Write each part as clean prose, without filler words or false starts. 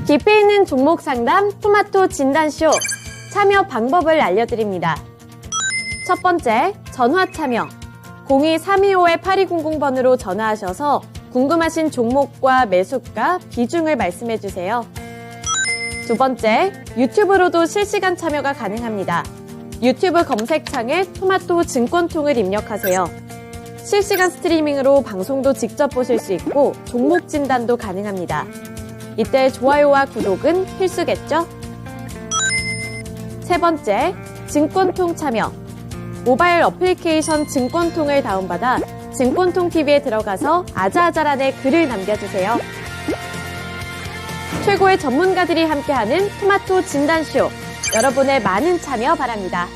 깊이 있는 종목 상담 토마토 진단쇼 참여 방법을 알려드립니다. 첫 번째, 전화 참여. 02-325-8200번으로 전화하셔서 궁금하신 종목과 매수가, 비중을 말씀해주세요. 두 번째, 유튜브로도 실시간 참여가 가능합니다. 유튜브 검색창에 토마토 증권통을 입력하세요. 실시간 스트리밍으로 방송도 직접 보실 수 있고 종목 진단도 가능합니다. 이때 좋아요와 구독은 필수겠죠? 세 번째, 증권통 참여. 모바일 어플리케이션 증권통을 다운받아 증권통 TV에 들어가서 아자아자란에 글을 남겨주세요. 최고의 전문가들이 함께하는 토마토 진단쇼. 여러분의 많은 참여 바랍니다.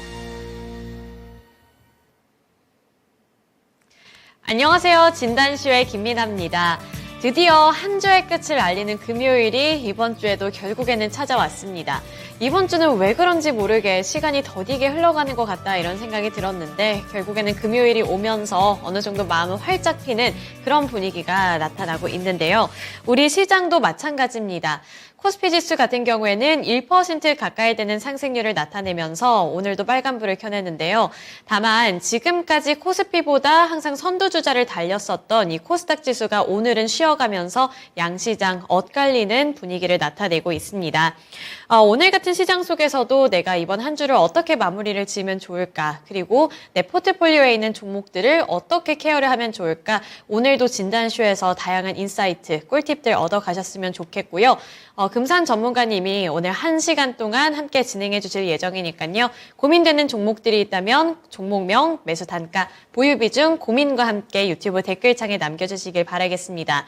안녕하세요. 진단쇼의 김민아입니다. 드디어 한 주의 끝을 알리는 금요일이 이번 주에도 결국에는 찾아왔습니다. 이번 주는 왜 그런지 모르게 시간이 더디게 흘러가는 것 같다 이런 생각이 들었는데 결국에는 금요일이 오면서 어느 정도 마음은 활짝 피는 그런 분위기가 나타나고 있는데요. 우리 시장도 마찬가지입니다. 코스피 지수 같은 경우에는 1% 가까이 되는 상승률을 나타내면서 오늘도 빨간불을 켜냈는데요. 다만 지금까지 코스피보다 항상 선두주자를 달렸었던 이 코스닥 지수가 오늘은 쉬어가면서 양시장 엇갈리는 분위기를 나타내고 있습니다. 오늘 같은 시장 속에서도 내가 이번 한 주를 어떻게 마무리를 지으면 좋을까, 그리고 내 포트폴리오에 있는 종목들을 어떻게 케어를 하면 좋을까, 오늘도 진단쇼에서 다양한 인사이트, 꿀팁들 얻어가셨으면 좋겠고요. 금산 전문가님이 오늘 1시간 동안 함께 진행해 주실 예정이니까요. 고민되는 종목들이 있다면 종목명, 매수 단가, 보유 비중, 고민과 함께 유튜브 댓글창에 남겨주시길 바라겠습니다.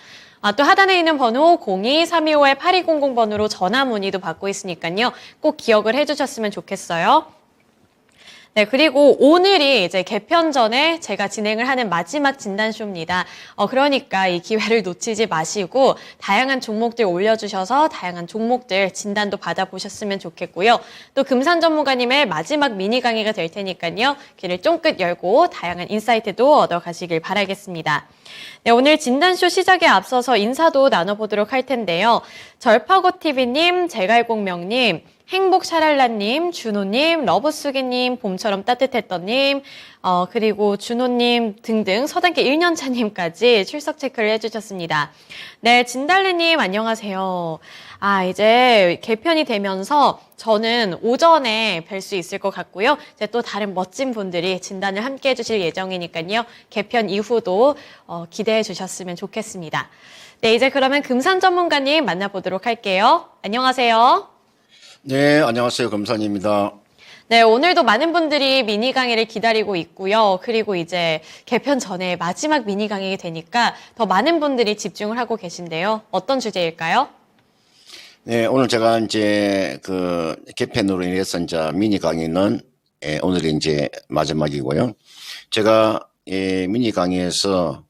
또 하단에 있는 번호 02-325-8200번으로 전화 문의도 받고 있으니까요. 꼭 기억을 해주셨으면 좋겠어요. 네, 그리고 오늘이 이제 개편 전에 제가 진행을 하는 마지막 진단쇼입니다. 그러니까 이 기회를 놓치지 마시고 다양한 종목들 올려주셔서 다양한 종목들 진단도 받아보셨으면 좋겠고요. 또 금산 전문가님의 마지막 미니 강의가 될 테니까요. 귀를 쫑긋 열고 다양한 인사이트도 얻어가시길 바라겠습니다. 네, 오늘 진단쇼 시작에 앞서서 인사도 나눠보도록 할 텐데요. 절파고TV님, 제갈공명님, 행복샤랄라님, 준호님, 러브수기님, 봄처럼 따뜻했던님, 그리고 준호님 등등 서단계 1년차님까지 출석 체크를 해주셨습니다. 네, 진달래님 안녕하세요. 이제 개편이 되면서 저는 오전에 뵐 수 있을 것 같고요. 이제 또 다른 멋진 분들이 진단을 함께 해주실 예정이니까요. 개편 이후도 기대해 주셨으면 좋겠습니다. 네, 이제 그러면 금산 전문가님 만나보도록 할게요. 안녕하세요. 네, 안녕하세요. 금산입니다. 네, 오늘도 많은 분들이 미니 강의를 기다리고 있고요. 그리고 이제 개편 전에 마지막 미니 강의가 되니까 더 많은 분들이 집중을 하고 계신데요. 어떤 주제일까요? 네, 오늘 제가 이제 개편으로 인해서 이제 미니 강의는 오늘이 이제 마지막이고요. 제가 미니 강의에서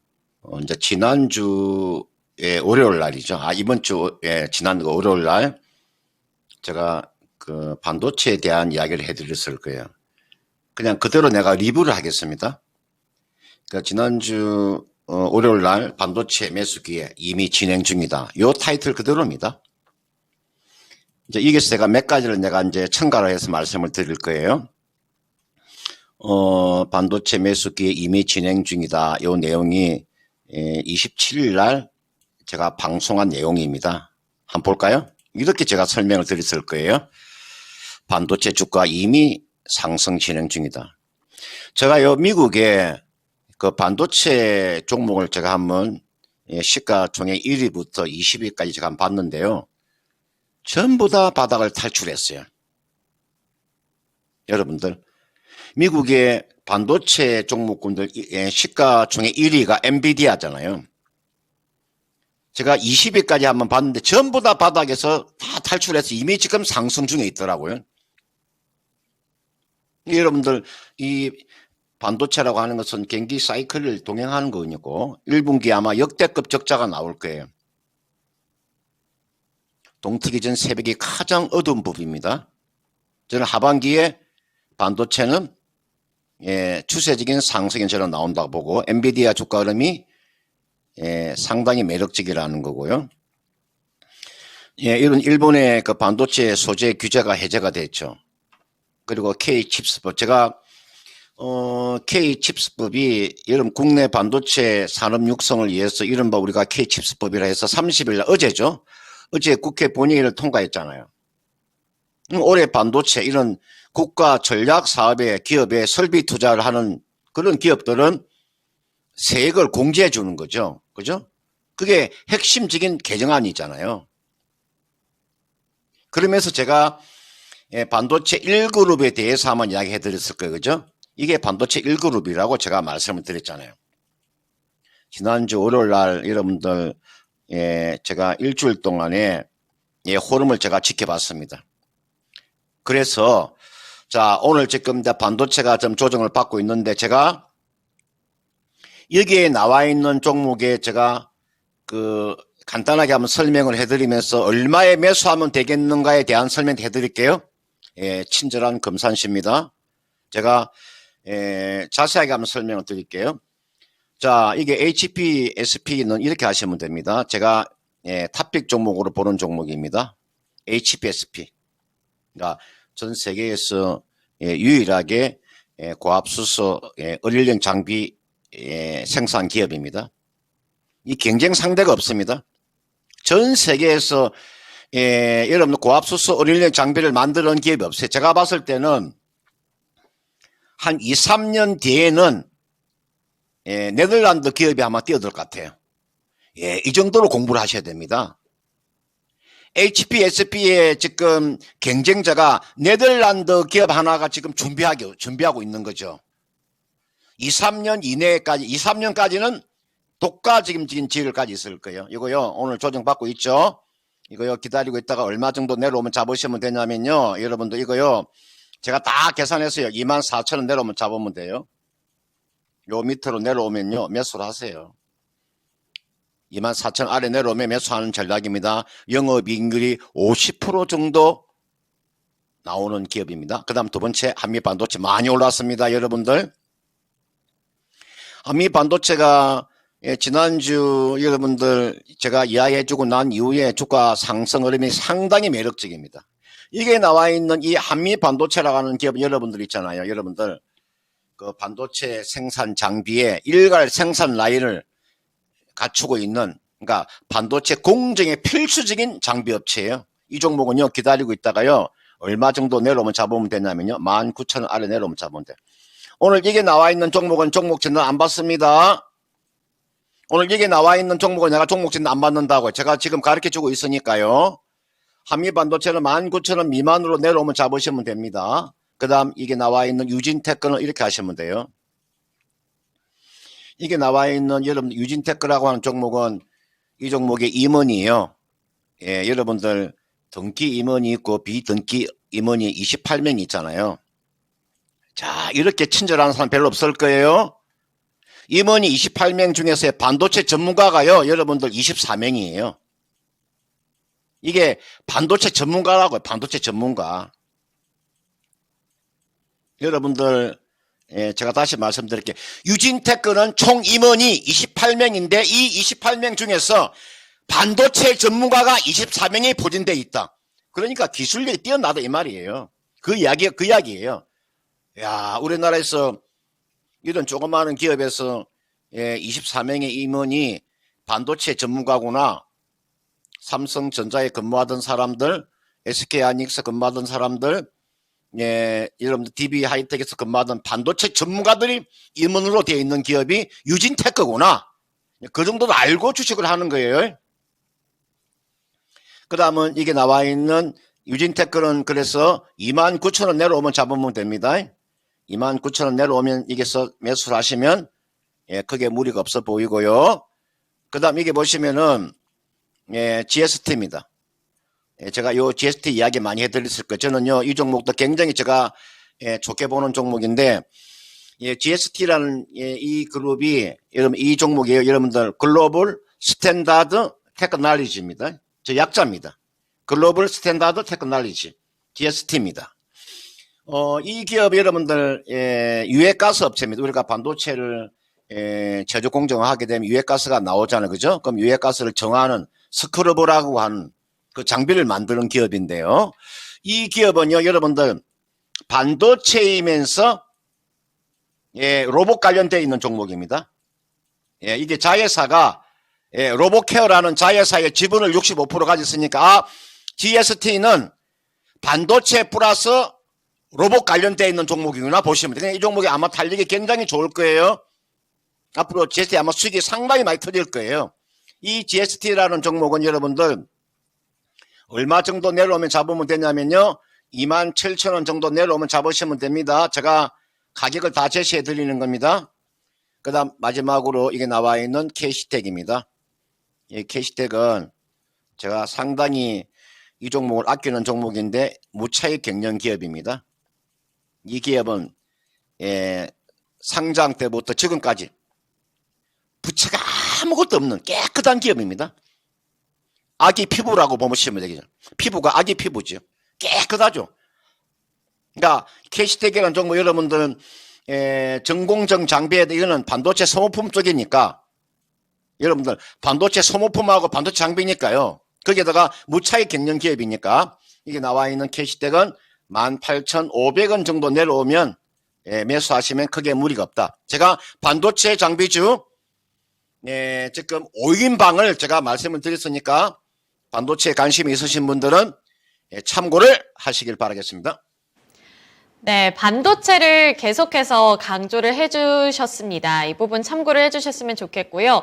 이제 지난주에 월요일 날이죠. 이번 주 지난 월요일 날 제가 반도체에 대한 이야기를 해드렸을 거예요. 그냥 그대로 내가 리뷰를 하겠습니다. 그러니까 지난주 월요일 날 반도체 매수 기회 이미 진행 중이다. 요 타이틀 그대로입니다. 이제 여기서 제가 몇 가지를 내가 이제 첨가를 해서 말씀을 드릴 거예요. 반도체 매수 기회 이미 진행 중이다. 요 내용이 27일 날 제가 방송한 내용입니다. 한번 볼까요? 이렇게 제가 설명을 드렸을 거예요. 반도체 주가 이미 상승 진행 중이다. 제가 요 미국의 반도체 종목을 제가 한번 시가총액 1위부터 20위까지 제가 한번 봤는데요. 전부 다 바닥을 탈출했어요. 여러분들, 미국의 반도체 종목군들 시가총액 1위가 엔비디아잖아요. 제가 20위까지 한번 봤는데 전부 다 바닥에서 다 탈출해서 이미 지금 상승 중에 있더라고요. 여러분들, 이 반도체라고 하는 것은 경기 사이클을 동행하는 거니까 1분기에 아마 역대급 적자가 나올 거예요. 동트기 전 새벽이 가장 어두운 부분입니다. 저는 하반기에 반도체는 추세적인 상승이 저는 나온다고 보고 엔비디아 주가 흐름이 상당히 매력적이라는 거고요. 예, 이런 일본의 그 반도체 소재 규제가 해제가 됐죠. 그리고 K-칩스법. 제가, K-칩스법이 여러분 국내 반도체 산업 육성을 위해서 이른바 우리가 K-칩스법이라 해서 30일 날 어제죠. 어제 국회 본회의를 통과했잖아요. 올해 반도체 이런 국가 전략 사업에 기업에 설비 투자를 하는 그런 기업들은 세액을 공제해 주는 거죠. 그죠? 그게 핵심적인 개정안이잖아요. 그러면서 제가 반도체 1그룹에 대해서 한번 이야기해 드렸을 거예요. 그죠? 이게 반도체 1그룹이라고 제가 말씀을 드렸잖아요. 지난주 월요일 날 여러분들 제가 일주일 동안에 흐름을 제가 지켜봤습니다. 그래서 자, 오늘 지금 반도체가 좀 조정을 받고 있는데 제가 여기에 나와 있는 종목에 제가 그 간단하게 한번 설명을 해드리면서 얼마에 매수하면 되겠는가에 대한 설명 해드릴게요. 친절한 금산씨입니다. 제가 자세하게 한번 설명을 드릴게요. 자, 이게 HPSP는 이렇게 하시면 됩니다. 제가 탑픽 종목으로 보는 종목입니다. HPSP. 그러니까 전 세계에서 유일하게 고압수소 어릴령 장비 생산 기업입니다. 이 경쟁 상대가 없습니다. 전 세계에서 여러분 고압수소 어릴령 장비를 만드는 기업이 없어요. 제가 봤을 때는 한 2, 3년 뒤에는 네덜란드 기업이 아마 뛰어들 것 같아요. 이 정도로 공부를 하셔야 됩니다. HPSP의 지금 경쟁자가 네덜란드 기업 하나가 지금 준비하고 있는 거죠. 2, 3년 이내까지, 2, 3년까지는 독과점적인 지위까지 있을 거예요. 이거요, 오늘 조정받고 있죠? 이거요, 기다리고 있다가 얼마 정도 내려오면 잡으시면 되냐면요. 여러분들 이거요, 제가 다 계산했어요. 24,000원 내려오면 잡으면 돼요. 요 밑으로 내려오면요, 매수를 하세요. 24,000원 아래 내려오면 매수하는 전략입니다. 영업이익률이 50% 정도 나오는 기업입니다. 그 다음 두 번째, 한미반도체 많이 올랐습니다. 여러분들. 한미반도체가 지난주 여러분들 제가 이야기해주고 난 이후에 주가 상승 흐름이 상당히 매력적입니다. 이게 나와 있는 이 한미반도체라고 하는 기업 여러분들 있잖아요. 여러분들 그 반도체 생산 장비에 일괄 생산 라인을 갖추고 있는, 그러니까 반도체 공정의 필수적인 장비 업체예요. 이 종목은요, 기다리고 있다가요, 얼마 정도 내려오면 잡으면 되냐면요, 19,000원 아래 내려오면 잡으면 돼요. 오늘 이게 나와 있는 종목은 종목 진단 안 받습니다. 오늘 이게 나와 있는 종목은 내가 종목 진단 안 받는다고요. 제가 지금 가르쳐 주고 있으니까요. 한미반도체는 19,000원 미만으로 내려오면 잡으시면 됩니다. 그 다음 이게 나와 있는 유진테크는 이렇게 하시면 돼요. 이게 나와 있는 여러분 유진테크라고 하는 종목은 이 종목의 임원이에요. 여러분들 등기 임원이 있고 비등기 임원이 28명 있잖아요. 자, 이렇게 친절한 사람 별로 없을 거예요. 임원이 28명 중에서 반도체 전문가가요, 여러분들 24명이에요. 이게 반도체 전문가라고요. 반도체 전문가. 여러분들 제가 다시 말씀드릴게요. 유진테크는 총 임원이 28명인데 이 28명 중에서 반도체 전문가가 24명이 포진되어 있다. 그러니까 기술력이 뛰어나다 이 말이에요. 그 이야기예요. 야, 우리나라에서 이런 조그마한 기업에서 24명의 임원이 반도체 전문가구나. 삼성전자에 근무하던 사람들, SK하이닉스 근무하던 사람들, 여러분들 DB 하이텍에서 근무하던 반도체 전문가들이 임원으로 되어 있는 기업이 유진테크구나. 그 정도도 알고 주식을 하는 거예요. 그 다음은 이게 나와 있는 유진테크는 그래서 29,000원 내려오면 잡으면 됩니다. 29,000원 내려오면 이게서 매수를 하시면 크게 무리가 없어 보이고요. 그 다음 이게 보시면은 GST입니다. 제가 요 GST 이야기 많이 해드렸을 거예요. 저는요, 이 종목도 굉장히 제가 좋게 보는 종목인데, GST라는 이 그룹이, 여러분, 이 종목이에요. 여러분들, 글로벌 스탠다드 테크놀로지입니다. 저 약자입니다. 글로벌 스탠다드 테크놀로지, GST입니다. 이 기업 여러분들, 유해가스 업체입니다. 우리가 반도체를 제조 공정을 하게 되면 유해가스가 나오잖아요. 그죠? 그럼 유해가스를 정하는 스크러버라고 하는 그 장비를 만드는 기업인데요. 이 기업은요, 여러분들 반도체이면서 로봇 관련되어 있는 종목입니다. 이게 자회사가 로봇케어라는 자회사의 지분을 65% 가졌으니까 GST는 반도체 플러스 로봇 관련되어 있는 종목이구나 보시면 돼요. 이 종목이 아마 달리기 굉장히 좋을 거예요. 앞으로 GST 아마 수익이 상당히 많이 터질 거예요. 이 GST라는 종목은 여러분들 얼마 정도 내려오면 잡으면 되냐면요. 27,000원 정도 내려오면 잡으시면 됩니다. 제가 가격을 다 제시해 드리는 겁니다. 그 다음 마지막으로 이게 나와 있는 캐시텍입니다. 이 캐시텍은 제가 상당히 이 종목을 아끼는 종목인데 무차익 경영 기업입니다. 이 기업은 상장 때부터 지금까지 부채가 아무것도 없는 깨끗한 기업입니다. 아기 피부라고 보시면 되겠죠. 피부가 아기 피부죠. 깨끗하죠. 그러니까 캐시텍이라는 종목 여러분들은 전공정 장비에 이거는 반도체 소모품 쪽이니까 여러분들 반도체 소모품하고 반도체 장비니까요. 거기에다가 무차익 경영 기업이니까 이게 나와 있는 캐시텍은 18,500원 정도 내려오면 매수하시면 크게 무리가 없다. 제가 반도체 장비주 지금 5인방을 제가 말씀을 드렸으니까 반도체에 관심이 있으신 분들은 참고를 하시길 바라겠습니다. 네, 반도체를 계속해서 강조를 해주셨습니다. 이 부분 참고를 해주셨으면 좋겠고요.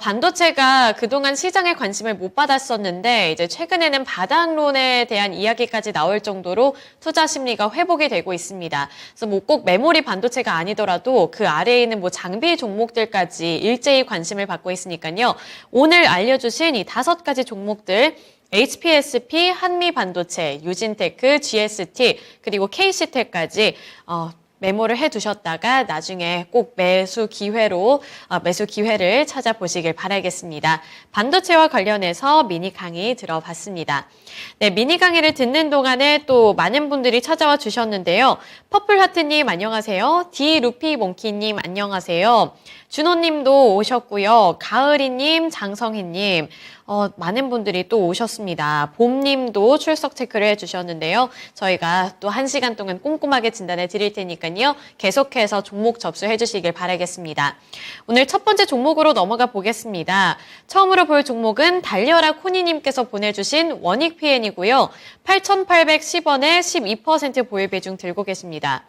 반도체가 그동안 시장에 관심을 못 받았었는데 이제 최근에는 바닥론에 대한 이야기까지 나올 정도로 투자 심리가 회복이 되고 있습니다. 그래서 뭐 꼭 메모리 반도체가 아니더라도 그 아래에 있는 뭐 장비 종목들까지 일제히 관심을 받고 있으니까요. 오늘 알려주신 이 5가지 종목들 HPSP, 한미반도체, 유진테크, GST, 그리고 KC텍까지 메모를 해두셨다가 나중에 꼭 매수 기회를 찾아보시길 바라겠습니다. 반도체와 관련해서 미니 강의 들어봤습니다. 네, 미니 강의를 듣는 동안에 또 많은 분들이 찾아와 주셨는데요. 퍼플하트님 안녕하세요. 디루피몽키님 안녕하세요. 준호님도 오셨고요. 가을이님, 장성희님, 많은 분들이 또 오셨습니다. 봄님도 출석 체크를 해주셨는데요. 저희가 또 1시간 동안 꼼꼼하게 진단해 드릴 테니까요. 계속해서 종목 접수해 주시길 바라겠습니다. 오늘 첫 번째 종목으로 넘어가 보겠습니다. 처음으로 볼 종목은 달려라 코니님께서 보내주신 원익PN이고요. 8,810원에 12% 보유 비중 들고 계십니다.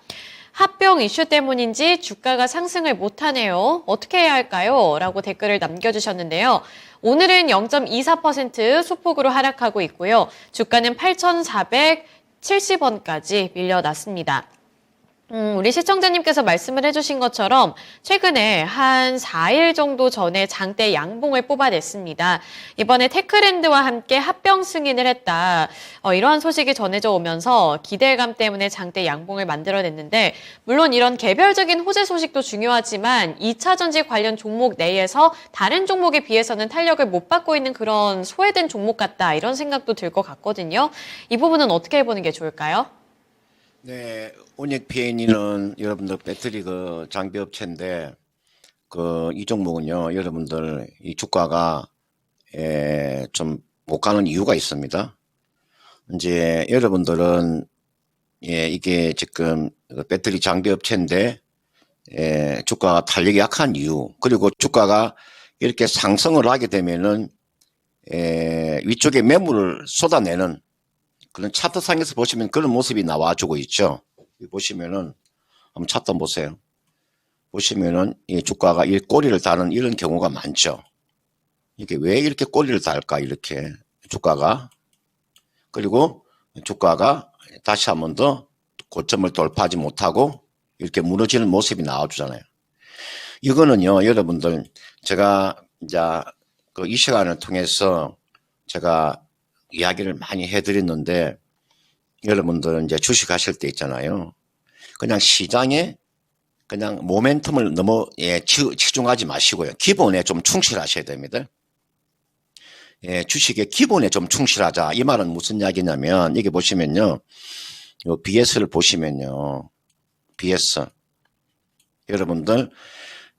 합병 이슈 때문인지 주가가 상승을 못하네요. 어떻게 해야 할까요? 라고 댓글을 남겨주셨는데요. 오늘은 0.24% 소폭으로 하락하고 있고요. 주가는 8,470원까지 밀려났습니다. 우리 시청자님께서 말씀을 해주신 것처럼 최근에 한 4일 정도 전에 장대 양봉을 뽑아냈습니다. 이번에 테크랜드와 함께 합병 승인을 했다. 이러한 소식이 전해져 오면서 기대감 때문에 장대 양봉을 만들어냈는데 물론 이런 개별적인 호재 소식도 중요하지만 2차전지 관련 종목 내에서 다른 종목에 비해서는 탄력을 못 받고 있는 그런 소외된 종목 같다. 이런 생각도 들 것 같거든요. 이 부분은 어떻게 해보는 게 좋을까요? 네, 온익PN이는 여러분들 배터리 그 장비 업체인데 이 종목은요, 여러분들 이 주가가 좀 못 가는 이유가 있습니다. 이제 여러분들은 이게 지금 배터리 장비 업체인데 주가가 탄력이 약한 이유, 그리고 주가가 이렇게 상승을 하게 되면은 위쪽에 매물을 쏟아내는 그런 차트상에서 보시면 그런 모습이 나와주고 있죠. 보시면은 한번 차트 한번 보세요. 보시면은 이 주가가 이 꼬리를 다는 이런 경우가 많죠. 이게 왜 이렇게 꼬리를 달까 이렇게 주가가. 그리고 주가가 다시 한번 더 고점을 돌파하지 못하고 이렇게 무너지는 모습이 나와주잖아요. 이거는요, 여러분들 제가 이제 이 시간을 통해서 제가 이야기를 많이 해드렸는데 여러분들은 이제 주식 하실 때 있잖아요. 그냥 시장에 그냥 모멘텀을 너무 치중하지 마시고요. 기본에 좀 충실하셔야 됩니다. 주식의 기본에 좀 충실하자. 이 말은 무슨 이야기냐면 이게 보시면요. 요 BS를 보시면요. BS. 여러분들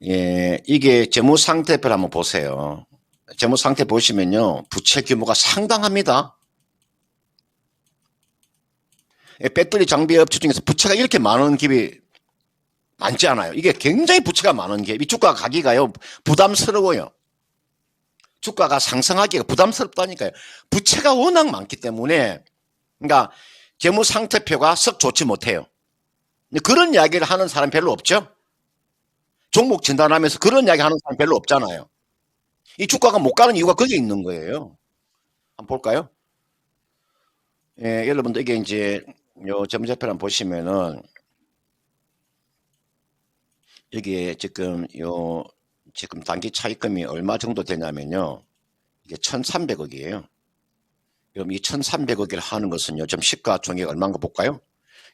이게 재무상태표를 한번 보세요. 재무상태 보시면요. 부채 규모가 상당합니다. 배터리 장비 업체 중에서 부채가 이렇게 많은 기업이 많지 않아요. 이게 굉장히 부채가 많은 기업. 이 주가 가기가요, 부담스러워요. 주가가 상승하기가 부담스럽다니까요. 부채가 워낙 많기 때문에, 그러니까 재무 상태표가 썩 좋지 못해요. 근데 그런 이야기를 하는 사람 별로 없죠? 종목 진단하면서 그런 이야기 하는 사람 별로 없잖아요. 이 주가가 못 가는 이유가 거기에 있는 거예요. 한번 볼까요? 예, 여러분들 이게 이제 요 재무제표를 한번 보시면은 여기에 지금 단기 차익금이 얼마 정도 되냐면요. 이게 1,300억이에요. 그럼 이 1,300억을 하는 것은요. 좀 시가총액 얼마인가 볼까요?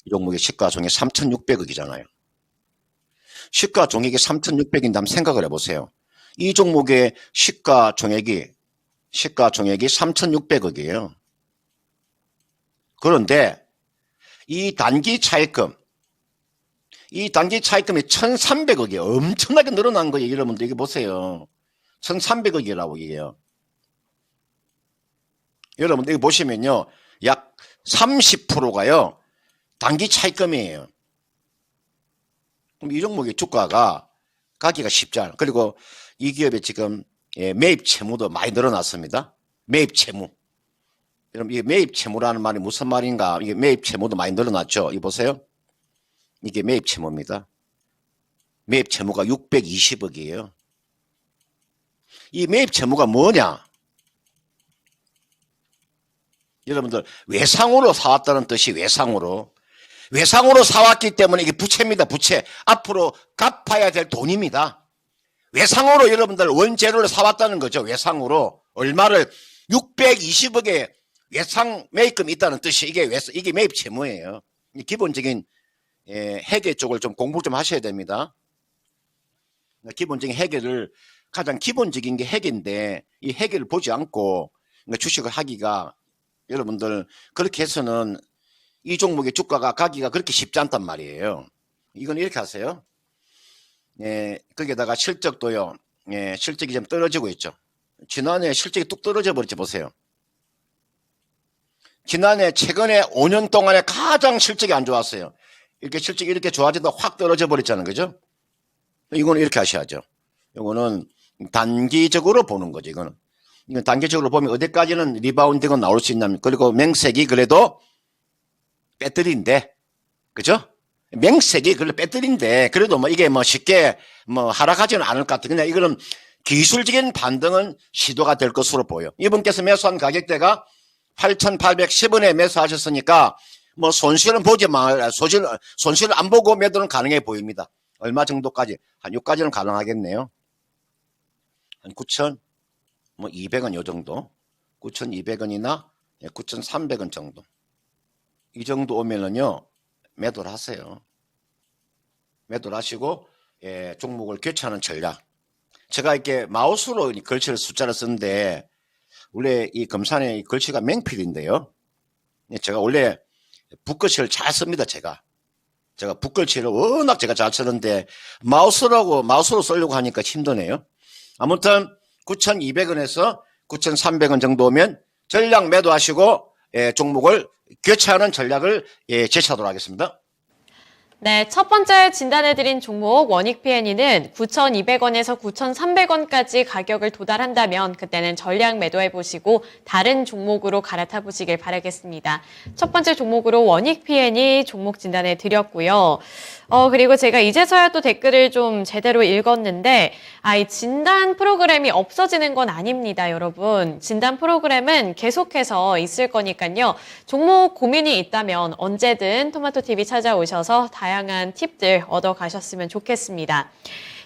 이 종목의 시가총액 3,600억이잖아요. 시가총액이 3,600인데 한번 생각을 해보세요. 이 종목의 시가총액이 3,600억이에요. 그런데 이 단기 차익금이 1,300억이 엄청나게 늘어난 거예요. 여러분들 이게 보세요. 1,300억이라고 이게요. 여러분들 이거 보시면요. 약 30%가요. 단기 차익금이에요. 그럼 이 종목의 주가가 가기가 쉽지 않아요. 그리고 이 기업의 지금 매입 채무도 많이 늘어났습니다. 매입 채무. 여러분 이게 매입 채무라는 말이 무슨 말인가? 이게 매입 채무도 많이 늘어났죠. 이거 보세요. 이게 매입 채무입니다. 매입 채무가 620억이에요. 이 매입 채무가 뭐냐? 여러분들 외상으로 사왔다는 뜻이 외상으로 사왔기 때문에 이게 부채입니다. 부채. 앞으로 갚아야 될 돈입니다. 외상으로 여러분들 원재료를 사왔다는 거죠. 외상으로. 얼마를 620억의 외상 매입금이 있다는 뜻이 이게 매입 채무예요. 기본적인 회계 쪽을 좀 공부 좀 하셔야 됩니다. 기본적인 회계를 가장 기본적인 게 회계인데 이 회계를 보지 않고 주식을 하기가 여러분들 그렇게 해서는 이 종목의 주가가 가기가 그렇게 쉽지 않단 말이에요. 이건 이렇게 하세요. 거기에다가 실적도요. 실적이 좀 떨어지고 있죠. 지난해 실적이 뚝 떨어져 버렸지 보세요. 최근에 5년 동안에 가장 실적이 안 좋았어요. 이렇게 실적이 이렇게 좋아지다 확 떨어져 버렸잖아요. 그죠? 이거는 이렇게 하셔야죠. 이거는 단기적으로 보는 거죠. 이건 단기적으로 보면 어디까지는 리바운딩은 나올 수 있냐면, 그리고 맹색이 그래도 배터리인데, 그죠? 맹색이 그래도 배터리인데, 그래도 이게 쉽게 하락하지는 않을 것 같아요. 그냥 이거는 기술적인 반등은 시도가 될 것으로 보여. 이분께서 매수한 가격대가 8,810원에 매수하셨으니까, 손실은 보지 말, 손실을 안 보고 매도는 가능해 보입니다. 얼마 정도까지? 한 6까지는 가능하겠네요. 한 9,200원 요 정도. 9,200원이나 9,300원 정도. 이 정도 오면은요, 매도를 하세요. 매도를 하시고, 종목을 교체하는 전략. 제가 이렇게 마우스로 글씨를 숫자를 쓰는데, 원래 이 금산의 글씨가 맹필인데요. 제가 원래 붓글씨를 잘 씁니다, 제가 붓글씨를 워낙 제가 잘 쓰는데, 마우스로 쓰려고 하니까 힘드네요. 아무튼, 9,200원에서 9,300원 정도 오면 전략 매도하시고, 종목을 교체하는 전략을 제시하도록 하겠습니다. 네, 첫 번째 진단해드린 종목 원익PNE는 9,200원에서 9,300원까지 가격을 도달한다면 그때는 전략 매도해보시고 다른 종목으로 갈아타 보시길 바라겠습니다. 첫 번째 종목으로 원익PNE 종목 진단해드렸고요. 그리고 제가 이제서야 또 댓글을 좀 제대로 읽었는데, 이 진단 프로그램이 없어지는 건 아닙니다, 여러분. 진단 프로그램은 계속해서 있을 거니까요. 종목 고민이 있다면 언제든 토마토TV 찾아오셔서 다양한 팁들 얻어가셨으면 좋겠습니다.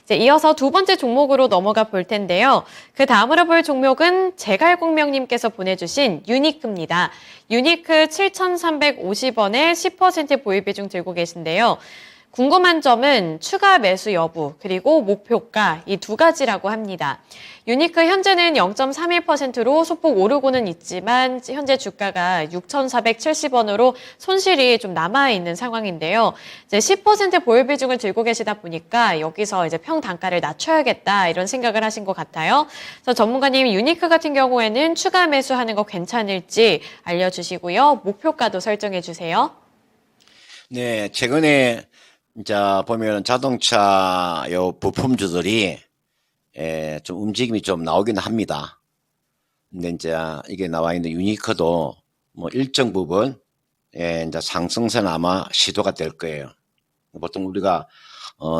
이제 이어서 두 번째 종목으로 넘어가 볼 텐데요. 그 다음으로 볼 종목은 제갈공명님께서 보내주신 유니크입니다. 유니크 7,350원에 10% 보유 비중 들고 계신데요. 궁금한 점은 추가 매수 여부, 그리고 목표가 이 두 가지라고 합니다. 유니크 현재는 0.31%로 소폭 오르고는 있지만 현재 주가가 6,470원으로 손실이 좀 남아있는 상황인데요. 이제 10% 보유 비중을 들고 계시다 보니까 여기서 이제 평단가를 낮춰야겠다 이런 생각을 하신 것 같아요. 그래서 전문가님 유니크 같은 경우에는 추가 매수하는 거 괜찮을지 알려주시고요. 목표가도 설정해 주세요. 네, 최근에 이제 보면 자동차 요 부품주들이 좀 움직임이 좀 나오긴 합니다. 근데 이제 이게 나와 있는 유니크도 뭐 일정 부분 이제 상승세는 아마 시도가 될 거예요. 보통 우리가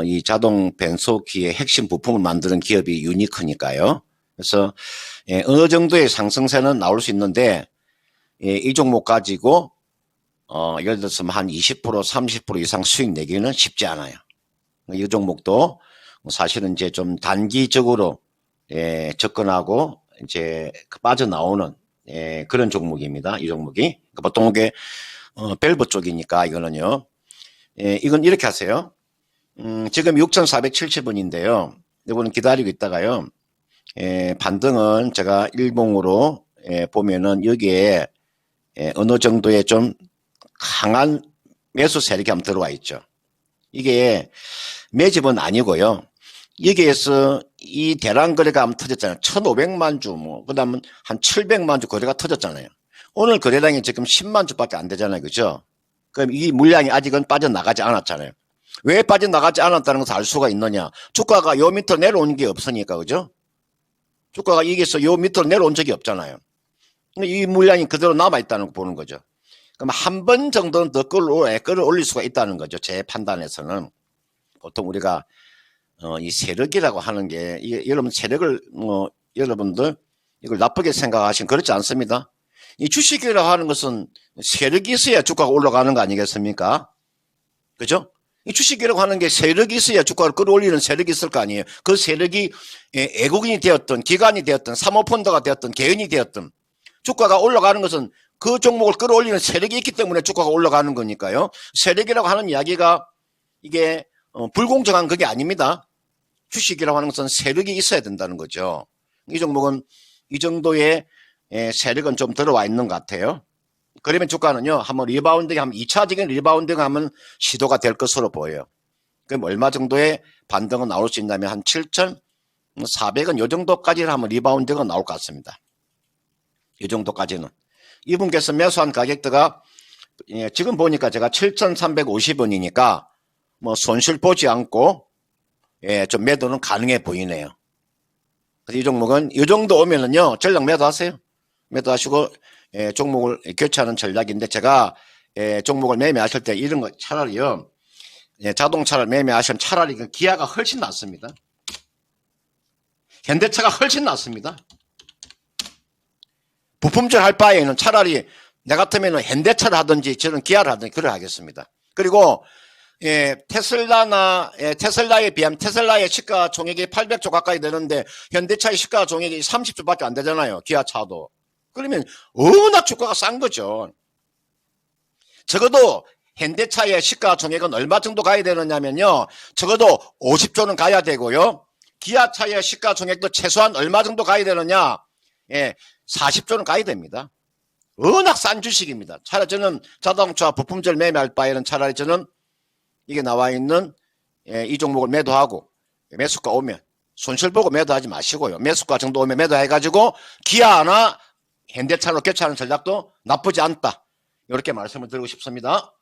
이 자동 변속기의 핵심 부품을 만드는 기업이 유니크니까요. 그래서 어느 정도의 상승세는 나올 수 있는데 이 종목 가지고 예를 들어서 한 20% 30% 이상 수익 내기는 쉽지 않아요. 이 종목도 사실은 이제 좀 단기적으로 접근하고 이제 빠져나오는 그런 종목입니다. 이 종목이 그러니까 보통 이게 밸브 쪽이니까 이거는요. 이건 이렇게 하세요. 지금 6,470원인데요. 이거는 기다리고 있다가요. 반등은 제가 일봉으로 보면은 여기에 어느 정도의 좀 강한 매수 세력이 한번 들어와 있죠. 이게 매집은 아니고요. 여기에서 이 대량 거래가 한번 터졌잖아요. 1,500만 주, 그 다음은 한 700만 주 거래가 터졌잖아요. 오늘 거래량이 지금 10만 주밖에 안 되잖아요. 그죠? 그럼 이 물량이 아직은 빠져나가지 않았잖아요. 왜 빠져나가지 않았다는 것을 알 수가 있느냐? 주가가 요 밑으로 내려오는 게 없으니까, 그죠? 주가가 여기서 요 밑으로 내려온 적이 없잖아요. 이 물량이 그대로 남아있다는 거 보는 거죠. 그럼 한 번 정도는 더 끌어올릴 수가 있다는 거죠. 제 판단에서는. 보통 우리가, 이 세력이라고 하는 게, 여러분 세력을, 여러분들 이걸 나쁘게 생각하시면 그렇지 않습니다. 이 주식이라고 하는 것은 세력이 있어야 주가가 올라가는 거 아니겠습니까? 그죠? 이 주식이라고 하는 게 세력이 있어야 주가를 끌어올리는 세력이 있을 거 아니에요. 그 세력이 애국인이 되었든 기관이 되었든 사모펀드가 되었든 개인이 되었든 주가가 올라가는 것은 그 종목을 끌어올리는 세력이 있기 때문에 주가가 올라가는 거니까요. 세력이라고 하는 이야기가 이게 불공정한 그게 아닙니다. 주식이라고 하는 것은 세력이 있어야 된다는 거죠. 이 종목은 이 정도의 세력은 좀 들어와 있는 것 같아요. 그러면 주가는요, 한번 리바운딩 하면 2차적인 리바운딩 하면 시도가 될 것으로 보여요. 그럼 얼마 정도의 반등은 나올 수 있냐면 한 7,400원 요 정도까지는 한번 리바운딩은 나올 것 같습니다. 이 정도까지는. 이분께서 매수한 가격대가 지금 보니까 제가 7,350원이니까 뭐 손실 보지 않고 좀 매도는 가능해 보이네요. 그래서 이 종목은 이 정도 오면은요, 전략 매도하세요. 매도하시고 종목을 교체하는 전략인데 제가 종목을 매매하실 때 이런 거 차라리요, 자동차를 매매하시면 차라리 기아가 훨씬 낫습니다. 현대차가 훨씬 낫습니다. 부품질 할 바에는 차라리 내 같으면 현대차를 하든지 저는 기아를 하든지 그래 하겠습니다. 그리고 테슬라에 비하면 테슬라의 시가총액이 800조 가까이 되는데 현대차의 시가총액이 30조밖에 안 되잖아요. 기아차도. 그러면 워낙 주가가 싼 거죠. 적어도 현대차의 시가총액은 얼마 정도 가야 되느냐면요. 적어도 50조는 가야 되고요. 기아차의 시가총액도 최소한 얼마 정도 가야 되느냐. 40조는 가야 됩니다. 워낙 싼 주식입니다. 차라리 저는 자동차 부품절 매매할 바에는 차라리 저는 이게 나와 있는 이 종목을 매도하고 매수가 오면 손실 보고 매도하지 마시고요. 매수가 정도 오면 매도해가지고 기아나 현대차로 교체하는 전략도 나쁘지 않다. 이렇게 말씀을 드리고 싶습니다.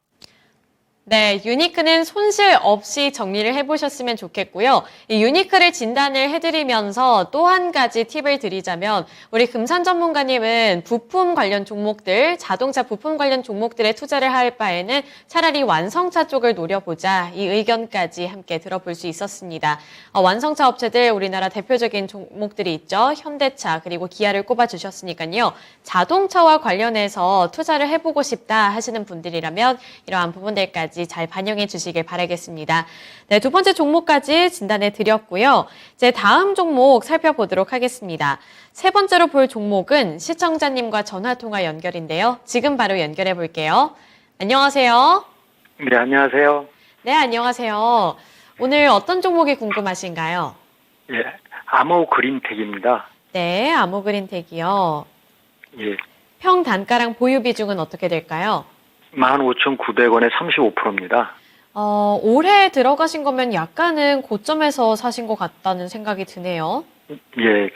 네, 유니크는 손실 없이 정리를 해보셨으면 좋겠고요. 이 유니크를 진단을 해드리면서 또 한 가지 팁을 드리자면 우리 금산 전문가님은 부품 관련 종목들, 자동차 부품 관련 종목들에 투자를 할 바에는 차라리 완성차 쪽을 노려보자 이 의견까지 함께 들어볼 수 있었습니다. 완성차 업체들 우리나라 대표적인 종목들이 있죠. 현대차 그리고 기아를 꼽아주셨으니까요. 자동차와 관련해서 투자를 해보고 싶다 하시는 분들이라면 이러한 부분들까지 잘 반영해 주시길 바라겠습니다. 네, 두 번째 종목까지 진단해 드렸고요. 이제 다음 종목 살펴보도록 하겠습니다. 세 번째로 볼 종목은 시청자님과 전화통화 연결인데요. 지금 바로 연결해 볼게요. 안녕하세요. 네, 안녕하세요. 네, 안녕하세요. 오늘 어떤 종목이 궁금하신가요? 예, 아모 그린텍입니다. 네, 아모그린텍이요. 예, 평 단가랑 보유 비중은 어떻게 될까요? 15,900원에 35%입니다. 올해 들어가신 거면 약간은 고점에서 사신 것 같다는 생각이 드네요. 예,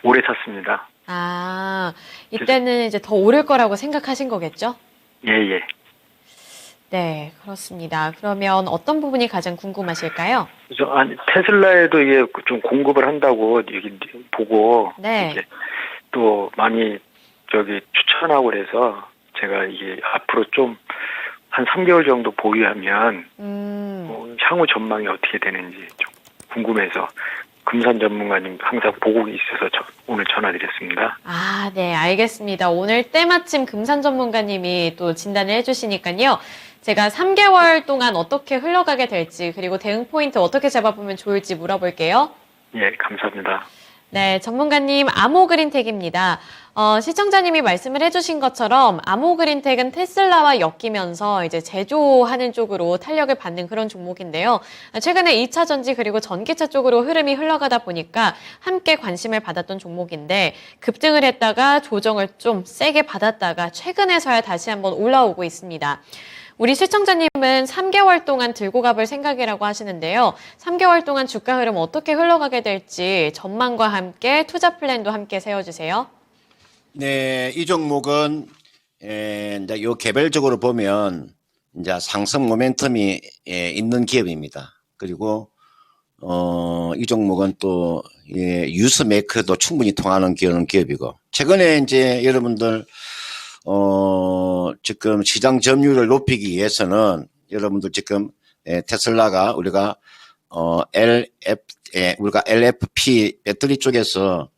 오래 샀습니다. 아, 이때는 이제 더 오를 거라고 생각하신 거겠죠? 예, 예. 네, 그렇습니다. 그러면 어떤 부분이 가장 궁금하실까요? 아니, 테슬라에도 이게 좀 공급을 한다고 얘기 보고 네. 이게 또 많이 추천하고 그래서 제가 이게 앞으로 좀 한 3개월 정도 보유하면 향후 전망이 어떻게 되는지 좀 궁금해서 금산 전문가님 항상 보고 있어서 오늘 전화드렸습니다. 아, 네, 알겠습니다. 오늘 때마침 금산 전문가님이 또 진단을 해주시니까요. 제가 3개월 동안 어떻게 흘러가게 될지, 그리고 대응 포인트 어떻게 잡아보면 좋을지 물어볼게요. 예, 감사합니다. 네, 전문가님, 아모그린텍입니다. 시청자님이 말씀을 해주신 것처럼 아모그린텍은 테슬라와 엮이면서 이제 제조하는 쪽으로 탄력을 받는 그런 종목인데요. 최근에 2차 전지 그리고 전기차 쪽으로 흐름이 흘러가다 보니까 함께 관심을 받았던 종목인데 급등을 했다가 조정을 좀 세게 받았다가 최근에서야 다시 한번 올라오고 있습니다. 우리 시청자님은 3개월 동안 들고 가볼 생각이라고 하시는데요. 3개월 동안 주가 흐름 어떻게 흘러가게 될지 전망과 함께 투자 플랜도 함께 세워주세요. 네, 이 종목은 이제 요 개별적으로 보면 이제 상승 모멘텀이 있는 기업입니다. 그리고 이 종목은 또 유스 메이커도 충분히 통하는 기업이고 최근에 이제 여러분들 지금 시장 점유율을 높이기 위해서는 여러분들 지금 테슬라가 우리가 우리가 LFP 배터리 쪽에서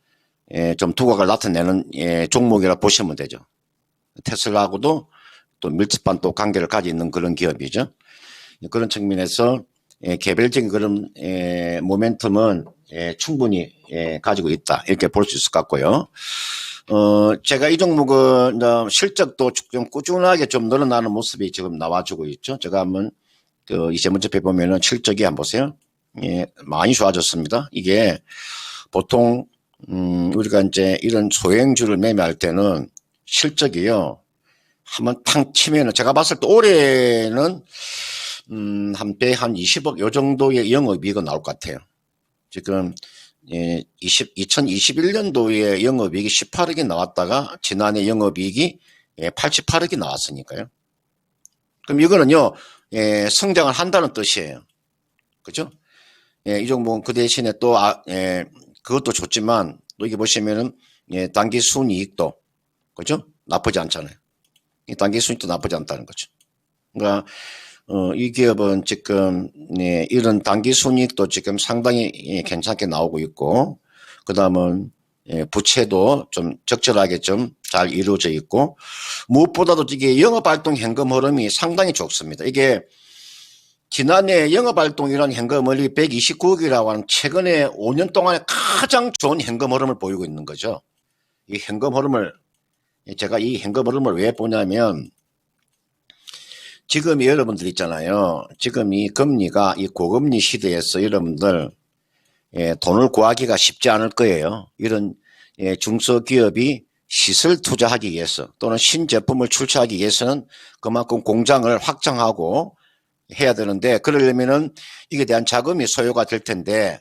좀 두각을 나타내는 종목이라 보시면 되죠. 테슬라하고도 또 밀접한 또 관계를 가지고 있는 그런 기업이죠. 그런 측면에서 개별적인 그런 모멘텀은 충분히 가지고 있다 이렇게 볼 수 있을 것 같고요. 제가 이 종목은 실적도 좀 꾸준하게 좀 늘어나는 모습이 지금 나와주고 있죠. 제가 한번 이 재무제표 보면은 실적이 한번 보세요. 많이 좋아졌습니다. 이게 보통 우리가 이제 이런 소형주를 매매할 때는 실적이요 한번 탕 치면은 제가 봤을 때 올해는 한 배 한 20억 요 정도의 영업이익은 나올 것 같아요. 지금 2021년도에 영업이익이 18억이 나왔다가 지난해 영업이익이 88억이 나왔으니까요. 그럼 이거는요 성장을 한다는 뜻이에요. 그죠? 이 종목은 그 대신에 또 그것도 좋지만 또 이게 보시면은 단기 순이익도 그죠? 나쁘지 않잖아요. 이 단기 순이익도 나쁘지 않다는 거죠. 그러니까 이 기업은 지금 이런 단기 순이익도 지금 상당히 괜찮게 나오고 있고 그다음은 부채도 좀 적절하게 좀 잘 이루어져 있고 무엇보다도 이게 영업활동 현금 흐름이 상당히 좋습니다. 이게 지난해 영업활동이라는 현금 흐름이 129억이라고 하는 최근에 5년 동안에 가장 좋은 현금 흐름을 보이고 있는 거죠. 이 현금 흐름을 제가 이 현금 흐름을 왜 보냐면 지금 여러분들 있잖아요. 지금 이 금리가 이 고금리 시대에서 여러분들 돈을 구하기가 쉽지 않을 거예요. 이런 중소기업이 시설 투자하기 위해서 또는 신제품을 출시하기 위해서는 그만큼 공장을 확장하고 해야 되는데 그러려면은 이게 대한 자금이 소요가 될 텐데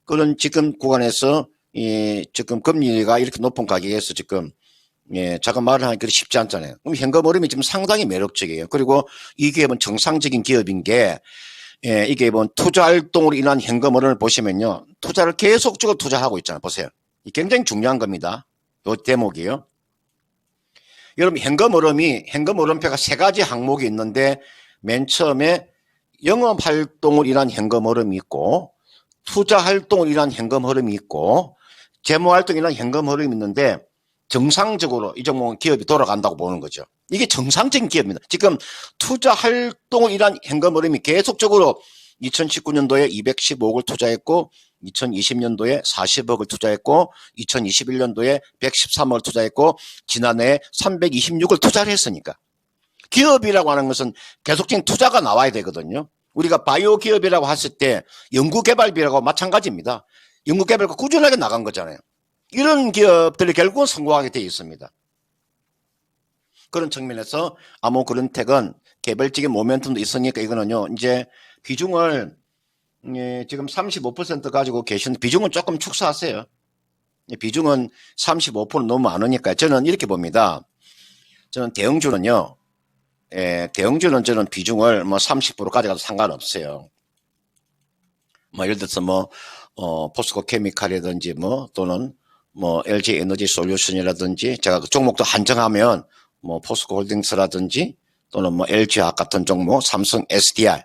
그런 지금 구간에서 지금 금리가 이렇게 높은 가격에서 지금 자금 마련하기 그리 쉽지 않잖아요. 그럼 현금 흐름이 지금 상당히 매력적이에요. 그리고 이 기업은 정상적인 기업인 게 이게 뭐 투자 활동으로 인한 현금 흐름을 보시면요. 투자를 계속적으로 투자하고 있잖아요. 보세요. 이 굉장히 중요한 겁니다. 요 대목이요. 여러분 현금 흐름표가 세 가지 항목이 있는데 맨 처음에 영업 활동을 인한 현금 흐름이 있고 투자 활동을 인한 현금 흐름이 있고 재무 활동을 인한 현금 흐름이 있는데 정상적으로 이 종목은 기업이 돌아간다고 보는 거죠. 이게 정상적인 기업입니다. 지금 투자 활동을 인한 현금 흐름이 계속적으로 2019년도에 215억을 투자했고 2020년도에 40억을 투자했고 2021년도에 113억을 투자했고 지난해에 326을 투자를 했으니까 기업이라고 하는 것은 계속적인 투자가 나와야 되거든요. 우리가 바이오 기업이라고 했을 때 연구개발비라고 마찬가지입니다. 연구개발과 꾸준하게 나간 거잖아요. 이런 기업들이 결국은 성공하게 되어 있습니다. 그런 측면에서 아모그린텍은 개별적인 모멘텀도 있으니까 이거는요, 이제 비중을, 지금 35% 가지고 계신 비중은 조금 축소하세요. 비중은 35% 너무 많으니까 저는 이렇게 봅니다. 저는 대형주는요, 대형주는 저는 비중을 뭐 30% 가져가도 상관없어요. 뭐 예를 들어서 포스코 케미칼이라든지 또는 LG 에너지 솔루션이라든지 제가 그 종목도 한정하면 포스코 홀딩스라든지 또는 LG화학 같은 종목, 삼성 SDI,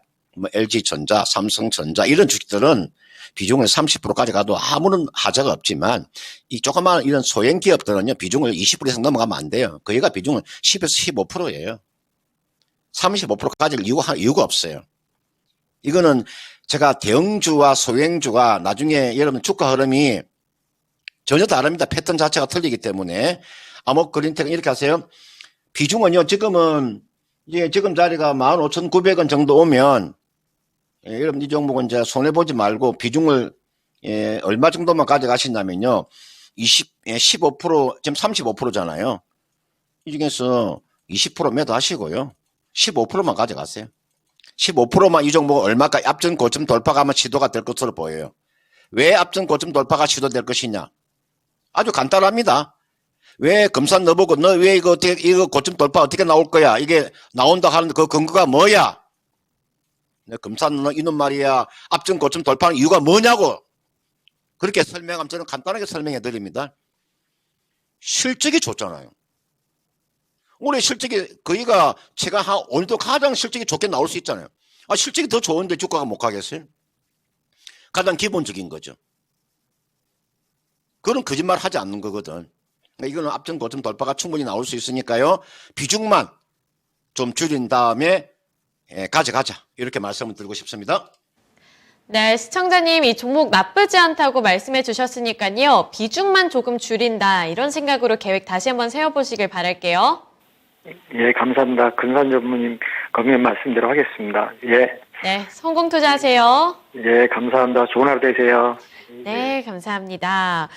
LG전자, 삼성전자 이런 주식들은 비중을 30% 가져가도 아무런 하자가 없지만 이 조그마한 이런 소형 기업들은요 비중을 20% 이상 넘어가면 안 돼요. 거기가 비중은 10에서 15%예요. 35% 가질 이유가 없어요. 이거는 제가 대형주와 소형주가 나중에 여러분 주가 흐름이 전혀 다릅니다. 패턴 자체가 틀리기 때문에 아목그린텍은 이렇게 하세요. 비중은요 지금은 이제 지금 자리가 15,900원 정도 오면 여러분 이 종목은 이제 손해보지 말고 비중을 얼마 정도만 가져가신다면요 15% 지금 35%잖아요. 이 중에서 20% 매도하시고요 15%만 가져가세요. 15%만 이 종목 얼마까지 앞전 고점 돌파가 아마 시도가 될 것으로 보여요. 왜 앞전 고점 돌파가 시도될 것이냐? 아주 간단합니다. 왜 금산 너보고 너 왜 이거 고점 돌파 어떻게 나올 거야? 이게 나온다 하는데 그 근거가 뭐야? 금산 너 이놈 말이야. 앞전 고점 돌파하는 이유가 뭐냐고. 그렇게 설명하면 저는 간단하게 설명해 드립니다. 실적이 좋잖아요. 올해 실적이 거기가 제가 오늘도 가장 실적이 좋게 나올 수 있잖아요. 실적이 더 좋은데 주가가 못 가겠어요? 가장 기본적인 거죠. 그건 거짓말 하지 않는 거거든. 이거는 앞전 고점 돌파가 충분히 나올 수 있으니까요. 비중만 좀 줄인 다음에 가져가자. 이렇게 말씀을 드리고 싶습니다. 네, 시청자님 이 종목 나쁘지 않다고 말씀해 주셨으니까요. 비중만 조금 줄인다 이런 생각으로 계획 다시 한번 세워보시길 바랄게요. 예, 감사합니다. 근산 전무님 건강 말씀대로 하겠습니다. 예. 네, 성공 투자하세요. 예, 감사합니다. 좋은 하루 되세요. 네, 감사합니다.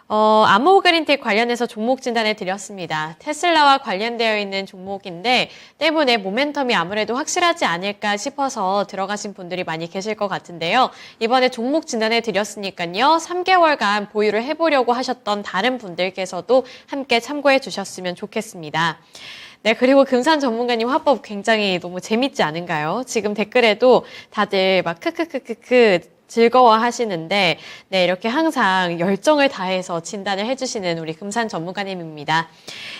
아모그린텍 관련해서 종목 진단해 드렸습니다. 테슬라와 관련되어 있는 종목인데 때문에 모멘텀이 아무래도 확실하지 않을까 싶어서 들어가신 분들이 많이 계실 것 같은데요. 이번에 종목 진단해 드렸으니까요. 3개월간 보유를 해보려고 하셨던 다른 분들께서도 함께 참고해 주셨으면 좋겠습니다. 네, 그리고 금산 전문가님 화법 굉장히 너무 재밌지 않은가요? 지금 댓글에도 다들 막 크크크크크 즐거워 하시는데, 네, 이렇게 항상 열정을 다해서 진단을 해주시는 우리 금산 전문가님입니다.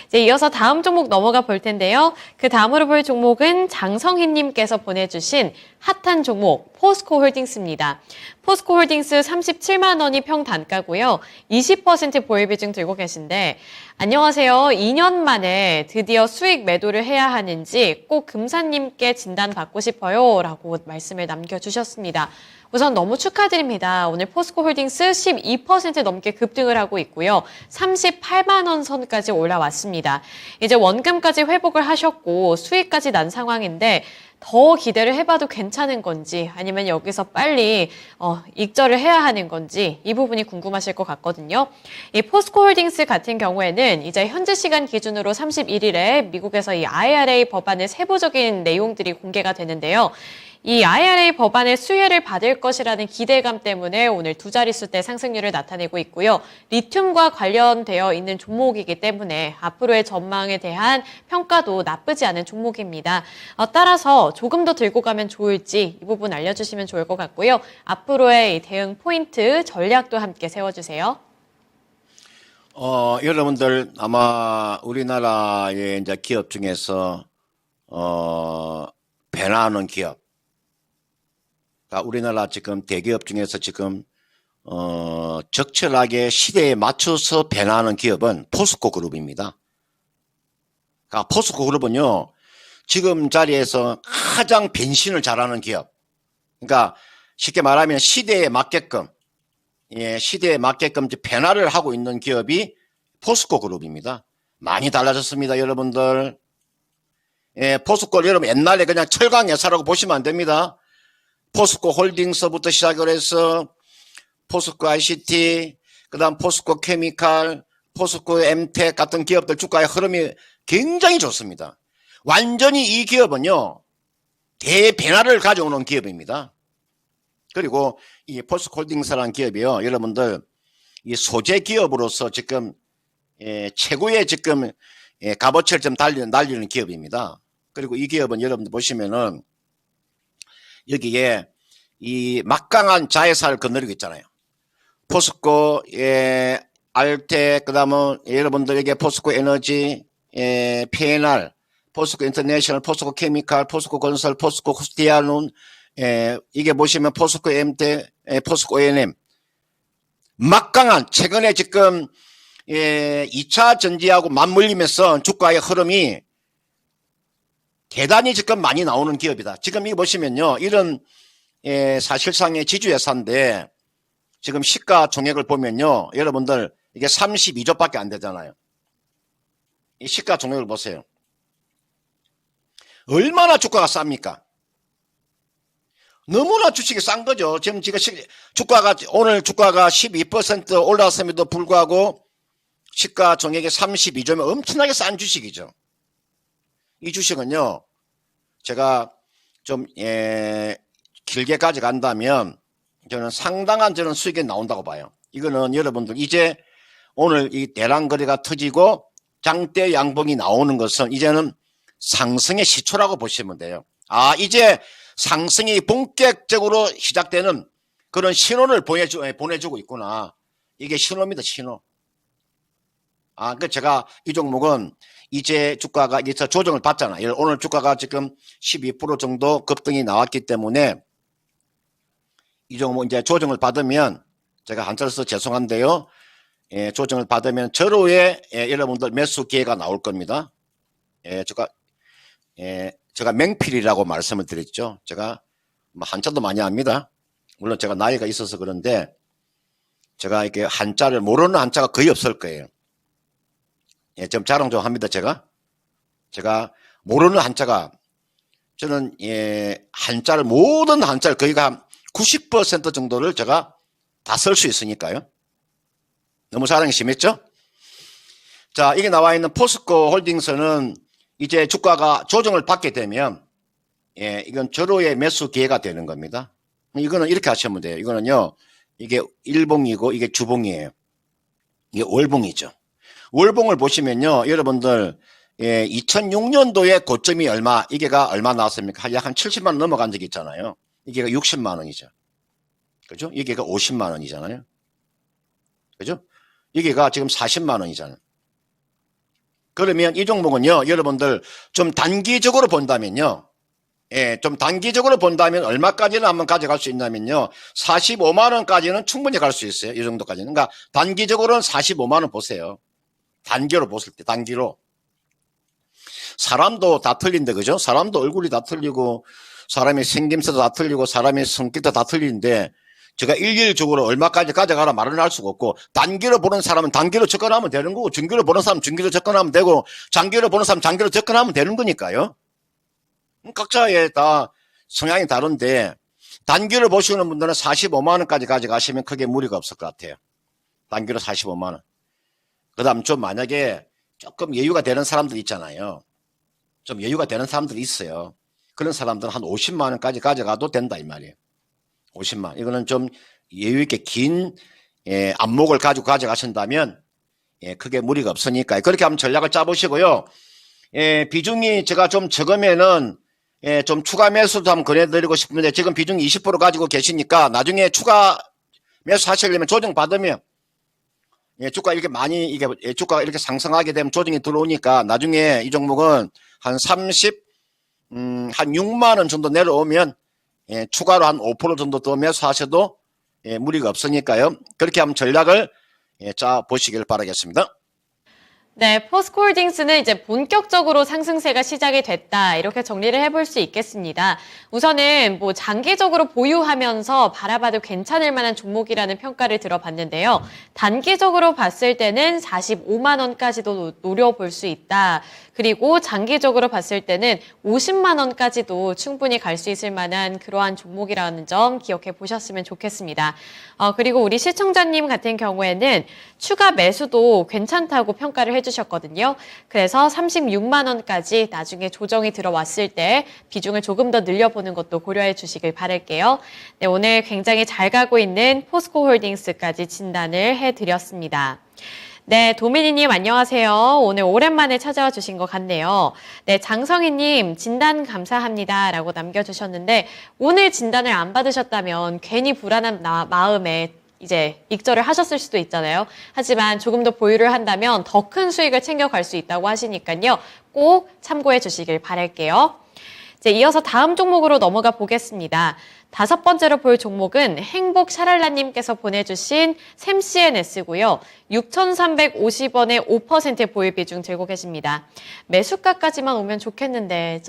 이제 이어서 다음 종목 넘어가 볼 텐데요. 그 다음으로 볼 종목은 장성희님께서 보내주신 핫한 종목, 포스코 홀딩스입니다. 포스코 홀딩스 37만 원이 평 단가고요. 20% 보유 비중 들고 계신데, 안녕하세요. 2년 만에 드디어 수익 매도를 해야 하는지 꼭 금산님께 진단 받고 싶어요. 라고 말씀을 남겨주셨습니다. 우선 너무 축하드립니다. 오늘 포스코 홀딩스 12% 넘게 급등을 하고 있고요. 38만 원 선까지 올라왔습니다. 이제 원금까지 회복을 하셨고 수익까지 난 상황인데 더 기대를 해봐도 괜찮은 건지 아니면 여기서 빨리 익절을 해야 하는 건지 이 부분이 궁금하실 것 같거든요. 이 포스코 홀딩스 같은 경우에는 이제 현재 시간 기준으로 31일에 미국에서 이 IRA 법안의 세부적인 내용들이 공개가 되는데요. 이 IRA 법안의 수혜를 받을 것이라는 기대감 때문에 오늘 두 자릿수대 상승률을 나타내고 있고요. 리튬과 관련되어 있는 종목이기 때문에 앞으로의 전망에 대한 평가도 나쁘지 않은 종목입니다. 따라서 조금 더 들고 가면 좋을지 이 부분 알려주시면 좋을 것 같고요. 앞으로의 대응 포인트 전략도 함께 세워주세요. 여러분들 아마 우리나라의 이제 기업 중에서 배나하는 기업, 우리나라 지금 대기업 중에서 지금 적절하게 시대에 맞춰서 변화하는 기업은 포스코 그룹입니다. 그러니까 포스코 그룹은요 지금 자리에서 가장 변신을 잘하는 기업. 그러니까 쉽게 말하면 시대에 맞게끔 변화를 하고 있는 기업이 포스코 그룹입니다. 많이 달라졌습니다, 여러분들. 포스코 여러분 옛날에 그냥 철강 회사라고 보시면 안 됩니다. 포스코 홀딩스부터 시작을 해서 포스코 ICT, 그 다음 포스코 케미칼, 포스코 엠텍 같은 기업들 주가의 흐름이 굉장히 좋습니다. 완전히 이 기업은요, 대변화를 가져오는 기업입니다. 그리고 이 포스코 홀딩스라는 기업이요, 여러분들, 이 소재 기업으로서 지금, 최고의 지금, 값어치를 좀 날리는 기업입니다. 그리고 이 기업은 여러분들 보시면은 여기에 이 막강한 자회사를 거느리고 있잖아요. 포스코, 알테, 그 다음에 여러분들에게 포스코 에너지, P&R, 포스코 인터내셔널, 포스코 케미칼, 포스코 건설, 포스코 코스티아눈, 이게 보시면 포스코 MT, 포스코 O&M. 막강한, 최근에 지금, 2차 전지하고 맞물리면서 주가의 흐름이 대단히 지금 많이 나오는 기업이다. 지금 이거 보시면요. 이런, 사실상의 지주회사인데, 지금 시가 총액을 보면요. 여러분들, 이게 32조밖에 안 되잖아요. 이 시가 총액을 보세요. 얼마나 주가가 쌉니까? 너무나 주식이 싼 거죠. 지금 오늘 주가가 12% 올랐음에도 불구하고 시가 총액이 32조면 엄청나게 싼 주식이죠. 이 주식은요, 제가 좀, 길게 가져간다면 저는 상당한 수익이 나온다고 봐요. 이거는 여러분들 이제 오늘 이 대량 거래가 터지고 장대 양봉이 나오는 것은 이제는 상승의 시초라고 보시면 돼요. 아, 이제 상승이 본격적으로 시작되는 그런 신호를 보내주고 있구나. 이게 신호입니다, 신호. 아, 그 제가 이 종목은 이제 주가가 이제 조정을 받잖아요. 오늘 주가가 지금 12% 정도 급등이 나왔기 때문에 이 종목 이제 조정을 받으면 제가 한자로 써서 죄송한데요. 조정을 받으면 절호의 여러분들 매수 기회가 나올 겁니다. 제가 맹필이라고 말씀을 드렸죠. 제가 뭐 한자도 많이 합니다. 물론 제가 나이가 있어서 그런데 제가 이렇게 한자를 모르는 한자가 거의 없을 거예요. 좀 자랑 좀 합니다. 제가 모르는 한자가 저는 한자를 모든 한자를 거의 한 90% 정도를 제가 다 쓸 수 있으니까요. 너무 자랑이 심했죠? 자, 이게 나와 있는 포스코 홀딩스는 이제 주가가 조정을 받게 되면 이건 절호의 매수 기회가 되는 겁니다. 이거는 이렇게 하시면 돼요. 이거는요, 이게 일봉이고 이게 주봉이에요. 이게 월봉이죠. 월봉을 보시면요, 여러분들 2006년도에 고점이 이게가 얼마 나왔습니까? 약 한 70만 원 넘어간 적이 있잖아요. 이게가 60만 원이죠. 그죠? 이게가 50만 원이잖아요. 그죠? 이게가 지금 40만 원이잖아요. 그러면 이 종목은요, 여러분들 좀 단기적으로 본다면요, 좀 단기적으로 본다면 얼마까지는 한번 가져갈 수 있냐면요, 45만 원까지는 충분히 갈 수 있어요. 이 정도까지는. 그러니까 단기적으로는 45만 원 보세요. 단기로 보실 때, 단기로. 사람도 다 틀린데, 그죠? 사람도 얼굴이 다 틀리고, 사람의 생김새도 다 틀리고, 사람의 성격도 다 틀리는데, 제가 일률적으로 얼마까지 가져가라 말을 할 수가 없고, 단기로 보는 사람은 단기로 접근하면 되는 거고, 중기로 보는 사람은 중기로 접근하면 되고, 장기로 보는 사람은 장기로 접근하면 되는 거니까요. 각자의 다 성향이 다른데, 단기로 보시는 분들은 45만 원까지 가져가시면 크게 무리가 없을 것 같아요. 단기로 45만 원. 그 다음 좀 만약에 조금 여유가 되는 사람들 있잖아요. 좀 여유가 되는 사람들이 있어요. 그런 사람들은 한 50만 원까지 가져가도 된다 이 말이에요. 50만 원. 이거는 좀 여유 있게 긴 안목을 가지고 가져가신다면 크게 무리가 없으니까 그렇게 한번 전략을 짜보시고요. 비중이 제가 좀 적으면은 좀 추가 매수도 한번 권해드리고 싶은데 지금 비중이 20% 가지고 계시니까 나중에 추가 매수 하시려면 조정 받으면 주가 이렇게 주가가 이렇게 상승하게 되면 조정이 들어오니까 나중에 이 종목은 한 6만 원 정도 내려오면 추가로 한 5% 정도 더 매수하셔도 무리가 없으니까요. 그렇게 한번 전략을 짜 보시길 바라겠습니다. 네, 포스코홀딩스는 이제 본격적으로 상승세가 시작이 됐다. 이렇게 정리를 해볼 수 있겠습니다. 우선은 뭐 장기적으로 보유하면서 바라봐도 괜찮을 만한 종목이라는 평가를 들어봤는데요. 단기적으로 봤을 때는 45만 원까지도 노려볼 수 있다. 그리고 장기적으로 봤을 때는 50만 원까지도 충분히 갈 수 있을 만한 그러한 종목이라는 점 기억해 보셨으면 좋겠습니다. 그리고 우리 시청자님 같은 경우에는 추가 매수도 괜찮다고 평가를 해주셨거든요. 그래서 36만 원까지 나중에 조정이 들어왔을 때 비중을 조금 더 늘려보는 것도 고려해 주시길 바랄게요. 네, 오늘 굉장히 잘 가고 있는 포스코홀딩스까지 진단을 해드렸습니다. 네, 도민이님 안녕하세요. 오늘 오랜만에 찾아와 주신 것 같네요. 네, 장성희님 진단 감사합니다 라고 남겨주셨는데 오늘 진단을 안 받으셨다면 괜히 불안한 마음에 이제 익절을 하셨을 수도 있잖아요. 하지만 조금 더 보유를 한다면 더 큰 수익을 챙겨갈 수 있다고 하시니까요. 꼭 참고해 주시길 바랄게요. 이제 이어서 다음 종목으로 넘어가 보겠습니다. 5번째로 볼 종목은 행복 샤랄라님께서 보내주신 샘CNS고요. 6,350원에 5% 보유 비중 들고 계십니다. 매수가까지만 오면 좋겠는데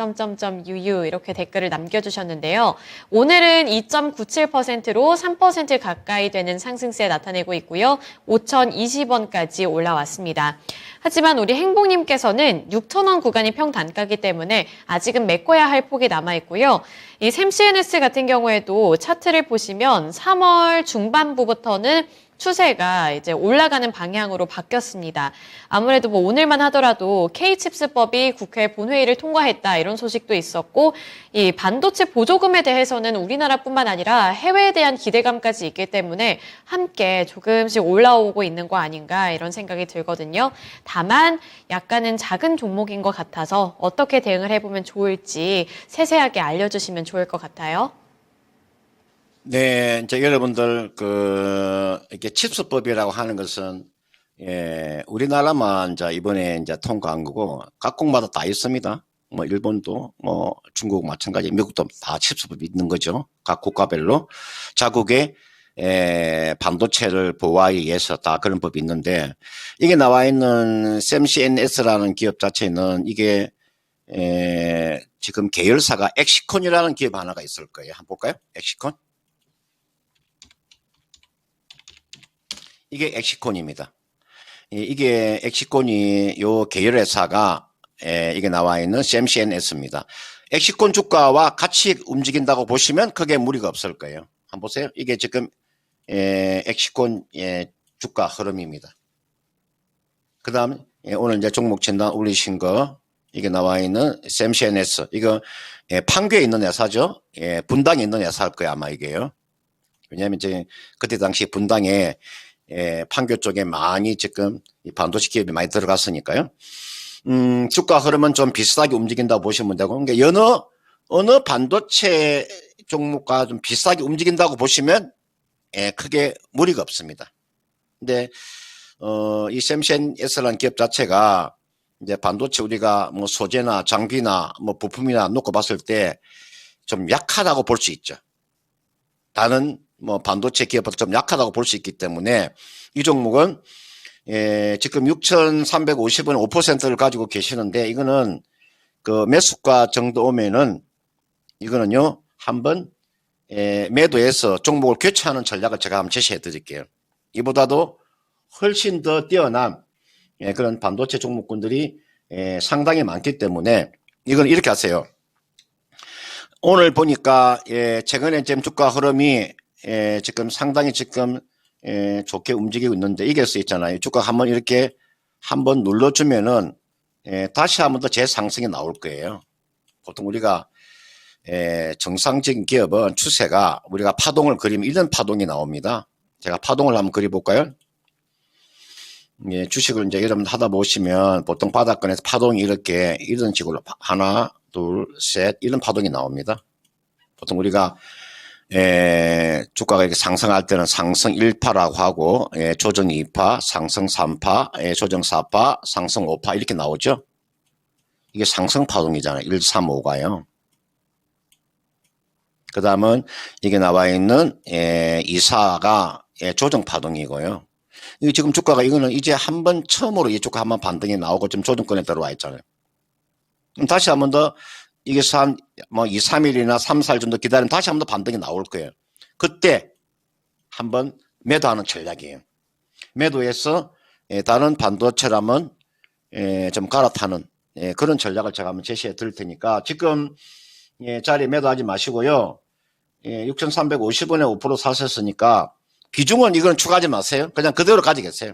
유유 이렇게 댓글을 남겨주셨는데요. 오늘은 2.97%로 3% 가까이 되는 상승세 나타내고 있고요. 5,020원까지 올라왔습니다. 하지만 우리 행복님께서는 6,000원 구간이 평단가이기 때문에 아직은 메꿔야 할 폭이 남아있고요. 이 샘CNS 같은 경우에도 차트를 보시면 3월 중반부부터는 추세가 이제 올라가는 방향으로 바뀌었습니다. 아무래도 뭐 오늘만 하더라도 K칩스법이 국회 본회의를 통과했다 이런 소식도 있었고 이 반도체 보조금에 대해서는 우리나라뿐만 아니라 해외에 대한 기대감까지 있기 때문에 함께 조금씩 올라오고 있는 거 아닌가 이런 생각이 들거든요. 다만 약간은 작은 종목인 것 같아서 어떻게 대응을 해보면 좋을지 세세하게 알려주시면 좋을 것 같아요. 네, 이제 여러분들 이렇게 칩스법이라고 하는 것은 우리나라만 이제 이번에 이제 통과한 거고 각국마다 다 있습니다. 뭐 일본도 뭐 중국 마찬가지, 미국도 다 칩스법이 있는 거죠. 각 국가별로 자국의 반도체를 보호하기 위해서 다 그런 법이 있는데 이게 나와 있는 샘CNS라는 기업 자체는 이게 지금 계열사가 엑시콘이라는 기업 하나가 있을 거예요. 한번 볼까요? 엑시콘. 이게 엑시콘입니다. 이게 엑시콘이 요 계열 회사가 이게 나와 있는 샘CNS입니다. 엑시콘 주가와 같이 움직인다고 보시면 크게 무리가 없을 거예요. 한번 보세요. 이게 지금 엑시콘 주가 흐름입니다. 그다음 오늘 이제 종목 진단 올리신 거 이게 나와 있는 샘CNS 이거 판교에 있는 회사죠. 분당에 있는 회사일 거예요 아마 이게요. 왜냐하면 이제 그때 당시 분당에 판교 쪽에 많이 지금 이 반도체 기업이 많이 들어갔으니까요. 주가 흐름은 좀 비슷하게 움직인다고 보시면 되고, 그러니까 어느 반도체 종목과 좀 비슷하게 움직인다고 보시면 크게 무리가 없습니다. 근데 이 샘CNS라는 기업 자체가 이제 반도체 우리가 뭐 소재나 장비나 뭐 부품이나 놓고 봤을 때 좀 약하다고 볼 수 있죠. 다른 뭐 반도체 기업보다 좀 약하다고 볼 수 있기 때문에 이 종목은 지금 6,350원 5%를 가지고 계시는데 이거는 그 매수가 정도 오면은 이거는요 한번 매도해서 종목을 교체하는 전략을 제가 한번 제시해 드릴게요. 이보다도 훨씬 더 뛰어난 그런 반도체 종목군들이 상당히 많기 때문에 이건 이렇게 하세요. 오늘 보니까 최근에 지금 주가 흐름이 지금 상당히 지금 좋게 움직이고 있는데 이길 수 있잖아요. 주가 한번 이렇게 한번 눌러주면은 다시 한번 더 재상승이 나올 거예요. 보통 우리가 정상적인 기업은 추세가 우리가 파동을 그리면 이런 파동이 나옵니다. 제가 파동을 한번 그려볼까요? 주식을 이제 여러분 하다 보시면 보통 바닥권에서 파동이 이렇게 이런 식으로 하나, 둘, 셋 이런 파동이 나옵니다. 보통 우리가 주가가 이렇게 상승할 때는 상승 1파라고 하고 조정 2파, 상승 3파, 조정 4파, 상승 5파 이렇게 나오죠. 이게 상승 파동이잖아요. 1, 3, 5가요. 그 다음은 이게 나와 있는 2, 4가 조정 파동이고요. 이 지금 주가가 이거는 이제 한번 처음으로 이 주가 한번 반등이 나오고 좀 조정권에 들어와 있잖아요. 그럼 다시 한번 더 이게 한 뭐 2, 3일이나 3, 4일 정도 기다리면 다시 한번 더 반등이 나올 거예요. 그때 한번 매도하는 전략이에요. 매도해서 다른 반도체라면 좀 갈아타는 그런 전략을 제가 한번 제시해 드릴 테니까 지금 자리에 매도하지 마시고요. 6,350원에 5% 사셨으니까 비중은 이건 추가하지 마세요. 그냥 그대로 가지고 계세요.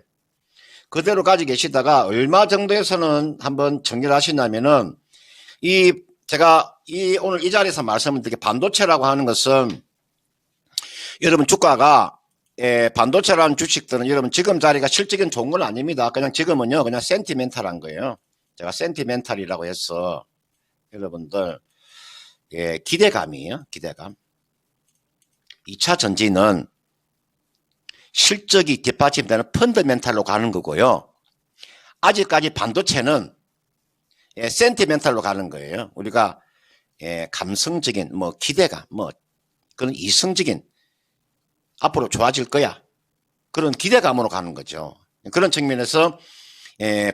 그대로 가지고 계시다가 얼마 정도에서는 한번 정리를 하시냐면은 제가 오늘 이 자리에서 말씀을 드린 반도체라고 하는 것은 여러분 주가가 반도체라는 주식들은 여러분 지금 자리가 실적인 좋은 건 아닙니다. 그냥 지금은요, 그냥 센티멘탈한 거예요. 제가 센티멘탈이라고 해서 여러분들, 기대감이에요. 기대감. 2차 전지는 실적이 뒷받침되는 펀더멘탈로 가는 거고요. 아직까지 반도체는 센티멘탈로 가는 거예요. 우리가 감성적인 뭐 기대감, 뭐 그런 이성적인 앞으로 좋아질 거야. 그런 기대감으로 가는 거죠. 그런 측면에서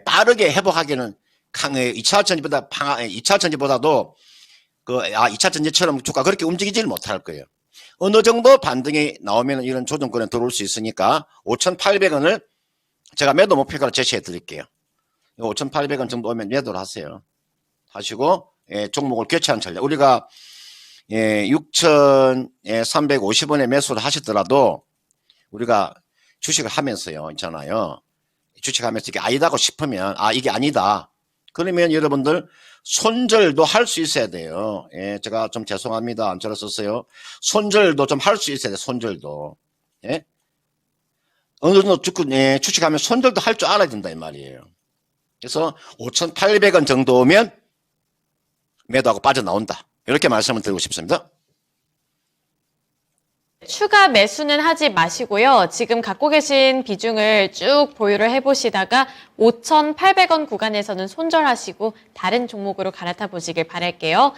빠르게 회복하기는 2차 전지보다도 2차 전지처럼 주가 그렇게 움직이지를 못할 거예요. 어느 정도 반등이 나오면 이런 조정권에 들어올 수 있으니까 5,800원을 제가 매도 목표가로 제시해 드릴게요. 5,800원 정도 오면 매도를 하세요. 하시고 종목을 교체한 전략. 우리가 6,350원에 매수를 하시더라도 우리가 주식을 하면서요, 있잖아요. 주식하면서 이게 아니다고 싶으면 이게 아니다. 그러면 여러분들 손절도 할 수 있어야 돼요. 제가 좀 죄송합니다. 안 들었었어요. 손절도 좀 할 수 있어야 돼요. 손절도. 어느 정도 주식하면 손절도 할 줄 알아야 된다 이 말이에요. 그래서 5,800원 정도 오면 매도하고 빠져나온다. 이렇게 말씀을 드리고 싶습니다. 추가 매수는 하지 마시고요. 지금 갖고 계신 비중을 쭉 보유를 해보시다가 5,800원 구간에서는 손절하시고 다른 종목으로 갈아타 보시길 바랄게요.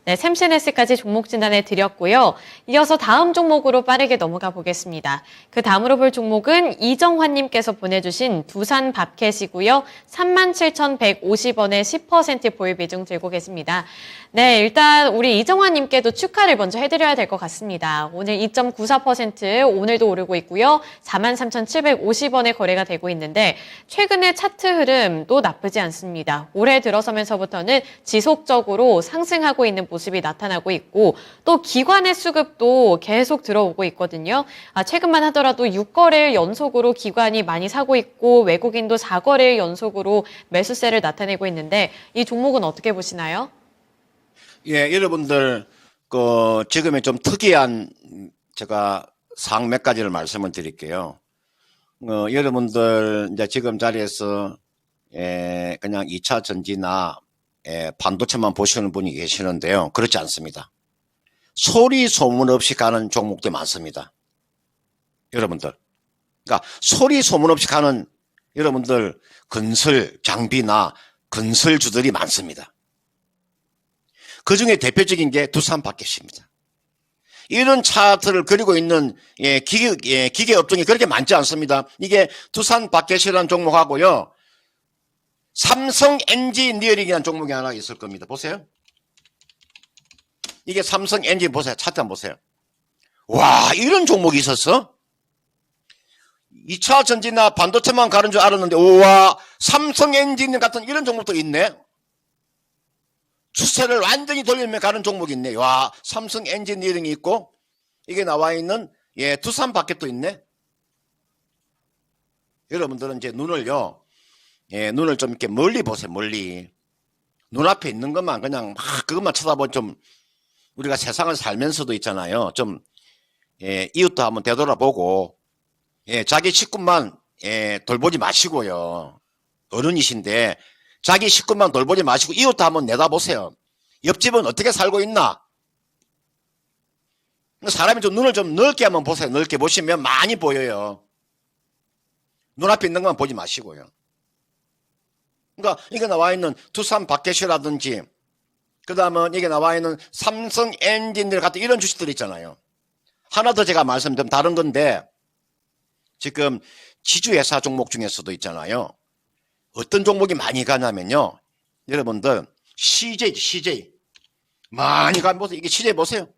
네, 샘시네스까지 종목 진단해 드렸고요. 이어서 다음 종목으로 빠르게 넘어가 보겠습니다. 그 다음으로 볼 종목은 이정환님께서 보내주신 두산 밥캣이고요. 37,150원에 10% 보유 비중 들고 계십니다. 네, 일단 우리 이정환님께도 축하를 먼저 해드려야 될 것 같습니다. 오늘 2.94% 오늘도 오르고 있고요. 43,750원에 거래가 되고 있는데 최근의 차트 흐름도 나쁘지 않습니다. 올해 들어서면서부터는 지속적으로 상승하고 있는 모습이 나타나고 있고 또 기관의 수급도 계속 들어오고 있거든요. 최근만 하더라도 6거래일 연속으로 기관이 많이 사고 있고 외국인도 4거래일 연속으로 매수세를 나타내고 있는데 이 종목은 어떻게 보시나요? 여러분들 지금의 좀 특이한 제가 사항 몇 가지를 말씀을 드릴게요. 여러분들 이제 지금 자리에서 그냥 2차 전지나 반도체만 보시는 분이 계시는데요. 그렇지 않습니다. 소리 소문 없이 가는 종목도 많습니다. 여러분들. 그러니까 소리 소문 없이 가는 여러분들 건설 장비나 건설주들이 많습니다. 그 중에 대표적인 게 두산 밥캣입니다. 이런 차트를 그리고 있는 기계 업종이 그렇게 많지 않습니다. 이게 두산 밥캣이라는 종목하고요. 삼성 엔지니어링이라는 종목이 하나 있을 겁니다. 보세요. 이게 삼성 엔진 보세요. 차트 한번 보세요. 와, 이런 종목이 있었어? 2차 전지나 반도체만 가는 줄 알았는데 우와, 삼성 엔진 같은 이런 종목도 있네. 추세를 완전히 돌리면 가는 종목이 있네. 와, 삼성 엔지니어링이 있고 이게 나와 있는 두산 밥캣도 있네. 여러분들은 이제 눈을요. 눈을 좀 이렇게 멀리 보세요. 멀리. 눈앞에 있는 것만 그냥 막 그것만 쳐다보면 좀 우리가 세상을 살면서도 있잖아요. 좀 이웃도 한번 되돌아보고 자기 식구만 돌보지 마시고요. 어른이신데 자기 식구만 돌보지 마시고 이웃도 한번 내다보세요. 옆집은 어떻게 살고 있나? 사람이 좀 눈을 좀 넓게 한번 보세요. 넓게 보시면 많이 보여요. 눈앞에 있는 것만 보지 마시고요. 그러니까 이게 나와 있는 두산 밥캣이라든지 그 다음은 이게 나와 있는 삼성 엔진들 같은 이런 주식들 있잖아요. 하나 더 제가 말씀드리면 다른 건데 지금 지주회사 종목 중에서도 있잖아요. 어떤 종목이 많이 가냐면요. 여러분들 CJ 많이 가면 보세요. 이게 CJ 보세요.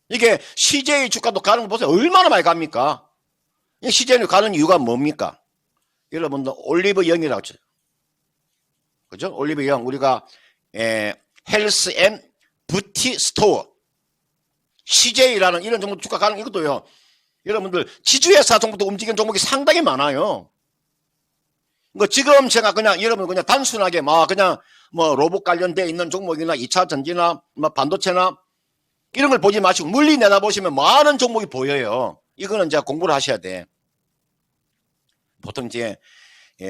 이게 CJ 주가도 가는 거 보세요. 얼마나 많이 갑니까? 이 CJ는 가는 이유가 뭡니까? 여러분들 올리브영이라고 하죠. 그죠? 올리브영 우리가 헬스 앤 뷰티 스토어 CJ라는 이런 종목 주가 가는 이것도요. 여러분들 지주회사 종목도 움직이는 종목이 상당히 많아요. 지금 제가 그냥 여러분 그냥 단순하게 그냥 로봇 관련돼 있는 종목이나 2차 전지나 반도체나 이런 걸 보지 마시고 멀리 내다보시면 많은 종목이 보여요. 이거는 이제 공부를 하셔야 돼. 보통 이제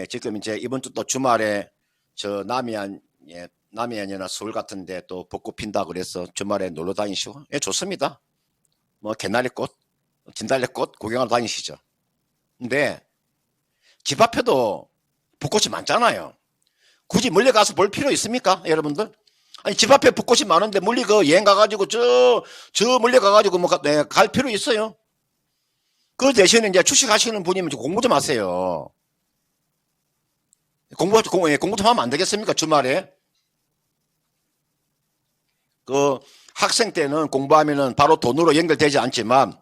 지금 이제 이번 주 또 주말에 저 남해안이나 서울 같은데 또 벚꽃 핀다 그래서 주말에 놀러 다니시고 좋습니다. 뭐 개나리꽃, 진달래꽃 구경하러 다니시죠. 근데 집 앞에도 벚꽃이 많잖아요. 굳이 멀리 가서 볼 필요 있습니까, 여러분들? 아니 집 앞에 벚꽃이 많은데 멀리 그 여행 가가지고 저 멀리 가가지고 뭐 갈 필요 있어요? 그 대신에 이제 주식하시는 분이면 공부 좀 하세요. 공부 좀 하면 안 되겠습니까, 주말에? 그 학생 때는 공부하면은 바로 돈으로 연결되지 않지만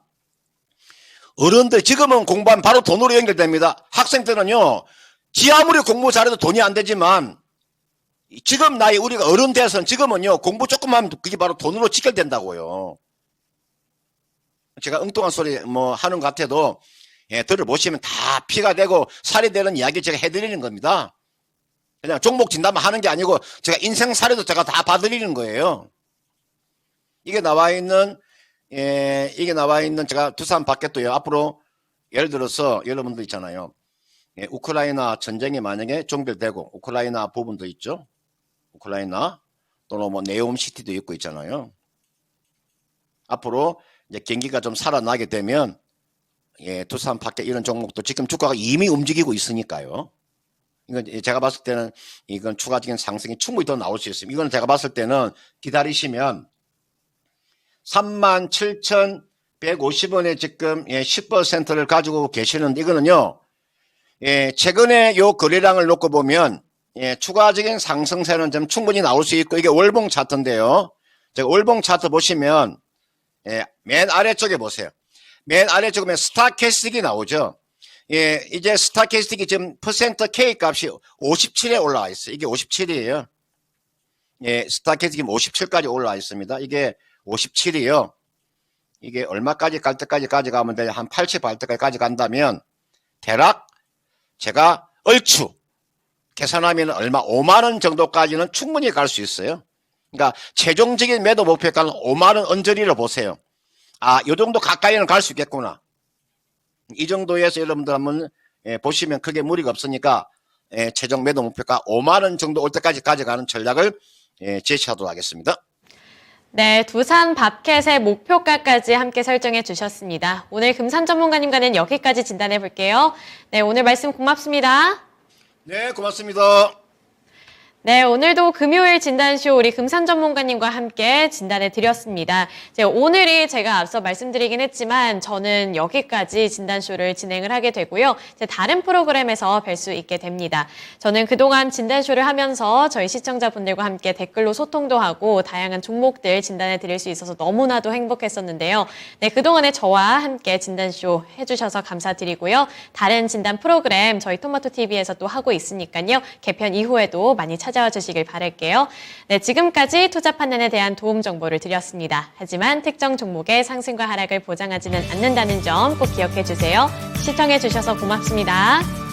어른들 지금은 공부하면 바로 돈으로 연결됩니다. 학생 때는요, 지 아무리 공부 잘해도 돈이 안 되지만 지금 나이 우리가 어른 돼서는 지금은요, 공부 조금 하면 그게 바로 돈으로 직결된다고요. 제가 엉뚱한 소리 뭐 하는 것 같아도 들어보시면 다 피가 되고 살이 되는 이야기 제가 해드리는 겁니다. 그냥 종목 진단만 하는 게 아니고 제가 인생 사례도 제가 다 봐드리는 거예요. 이게 나와 있는 제가 두산 받겠고요. 앞으로 예를 들어서 여러분들 있잖아요. 우크라이나 전쟁이 만약에 종결되고 우크라이나 부분도 있죠. 우크라이나 또는 뭐 네옴시티도 있고 있잖아요. 앞으로 이제 경기가 좀 살아나게 되면 두산 밖에 이런 종목도 지금 주가가 이미 움직이고 있으니까요. 이건 제가 봤을 때는 이건 추가적인 상승이 충분히 더 나올 수 있습니다. 이건 제가 봤을 때는 기다리시면 37,150원에 지금 10%를 가지고 계시는데 이거는요. 최근에 요 거래량을 놓고 보면 추가적인 상승세는 좀 충분히 나올 수 있고 이게 월봉 차트인데요. 제가 월봉 차트 보시면 맨 아래쪽에 보세요. 맨 아래쪽에 보면 스타캐스틱이 나오죠. 이제 스타캐스틱이 지금 퍼센트 K 값이 57에 올라와 있어요. 이게 57이에요. 스타캐스틱이 57까지 올라와 있습니다. 이게 57이요. 이게 얼마까지 갈 때까지 가져가면 돼요? 한 80 갈 때까지 간다면 대략 제가 얼추 계산하면 얼마 5만원 정도까지는 충분히 갈 수 있어요. 그러니까 최종적인 매도 목표가는 5만원 언저리로 보세요. 아, 요 정도 가까이는 갈 수 있겠구나. 이 정도에서 여러분들 한번 보시면 크게 무리가 없으니까 최종 매도 목표가 5만원 정도 올 때까지 가져가는 전략을 제시하도록 하겠습니다. 네, 두산 밥켓의 목표가까지 함께 설정해 주셨습니다. 오늘 금산 전문가님과는 여기까지 진단해 볼게요. 네, 오늘 말씀 고맙습니다. 네, 고맙습니다. 네, 오늘도 금요일 진단쇼 우리 금산 전문가님과 함께 진단해 드렸습니다. 오늘이 제가 앞서 말씀드리긴 했지만 저는 여기까지 진단쇼를 진행을 하게 되고요. 다른 프로그램에서 뵐 수 있게 됩니다. 저는 그동안 진단쇼를 하면서 저희 시청자분들과 함께 댓글로 소통도 하고 다양한 종목들 진단해 드릴 수 있어서 너무나도 행복했었는데요. 네, 그동안에 저와 함께 진단쇼 해주셔서 감사드리고요. 다른 진단 프로그램 저희 토마토TV에서 또 하고 있으니까요. 개편 이후에도 많이 찾아와 주시길 바랄게요. 네, 지금까지 투자 판단에 대한 도움 정보를 드렸습니다. 하지만 특정 종목의 상승과 하락을 보장하지는 않는다는 점 꼭 기억해 주세요. 시청해 주셔서 고맙습니다.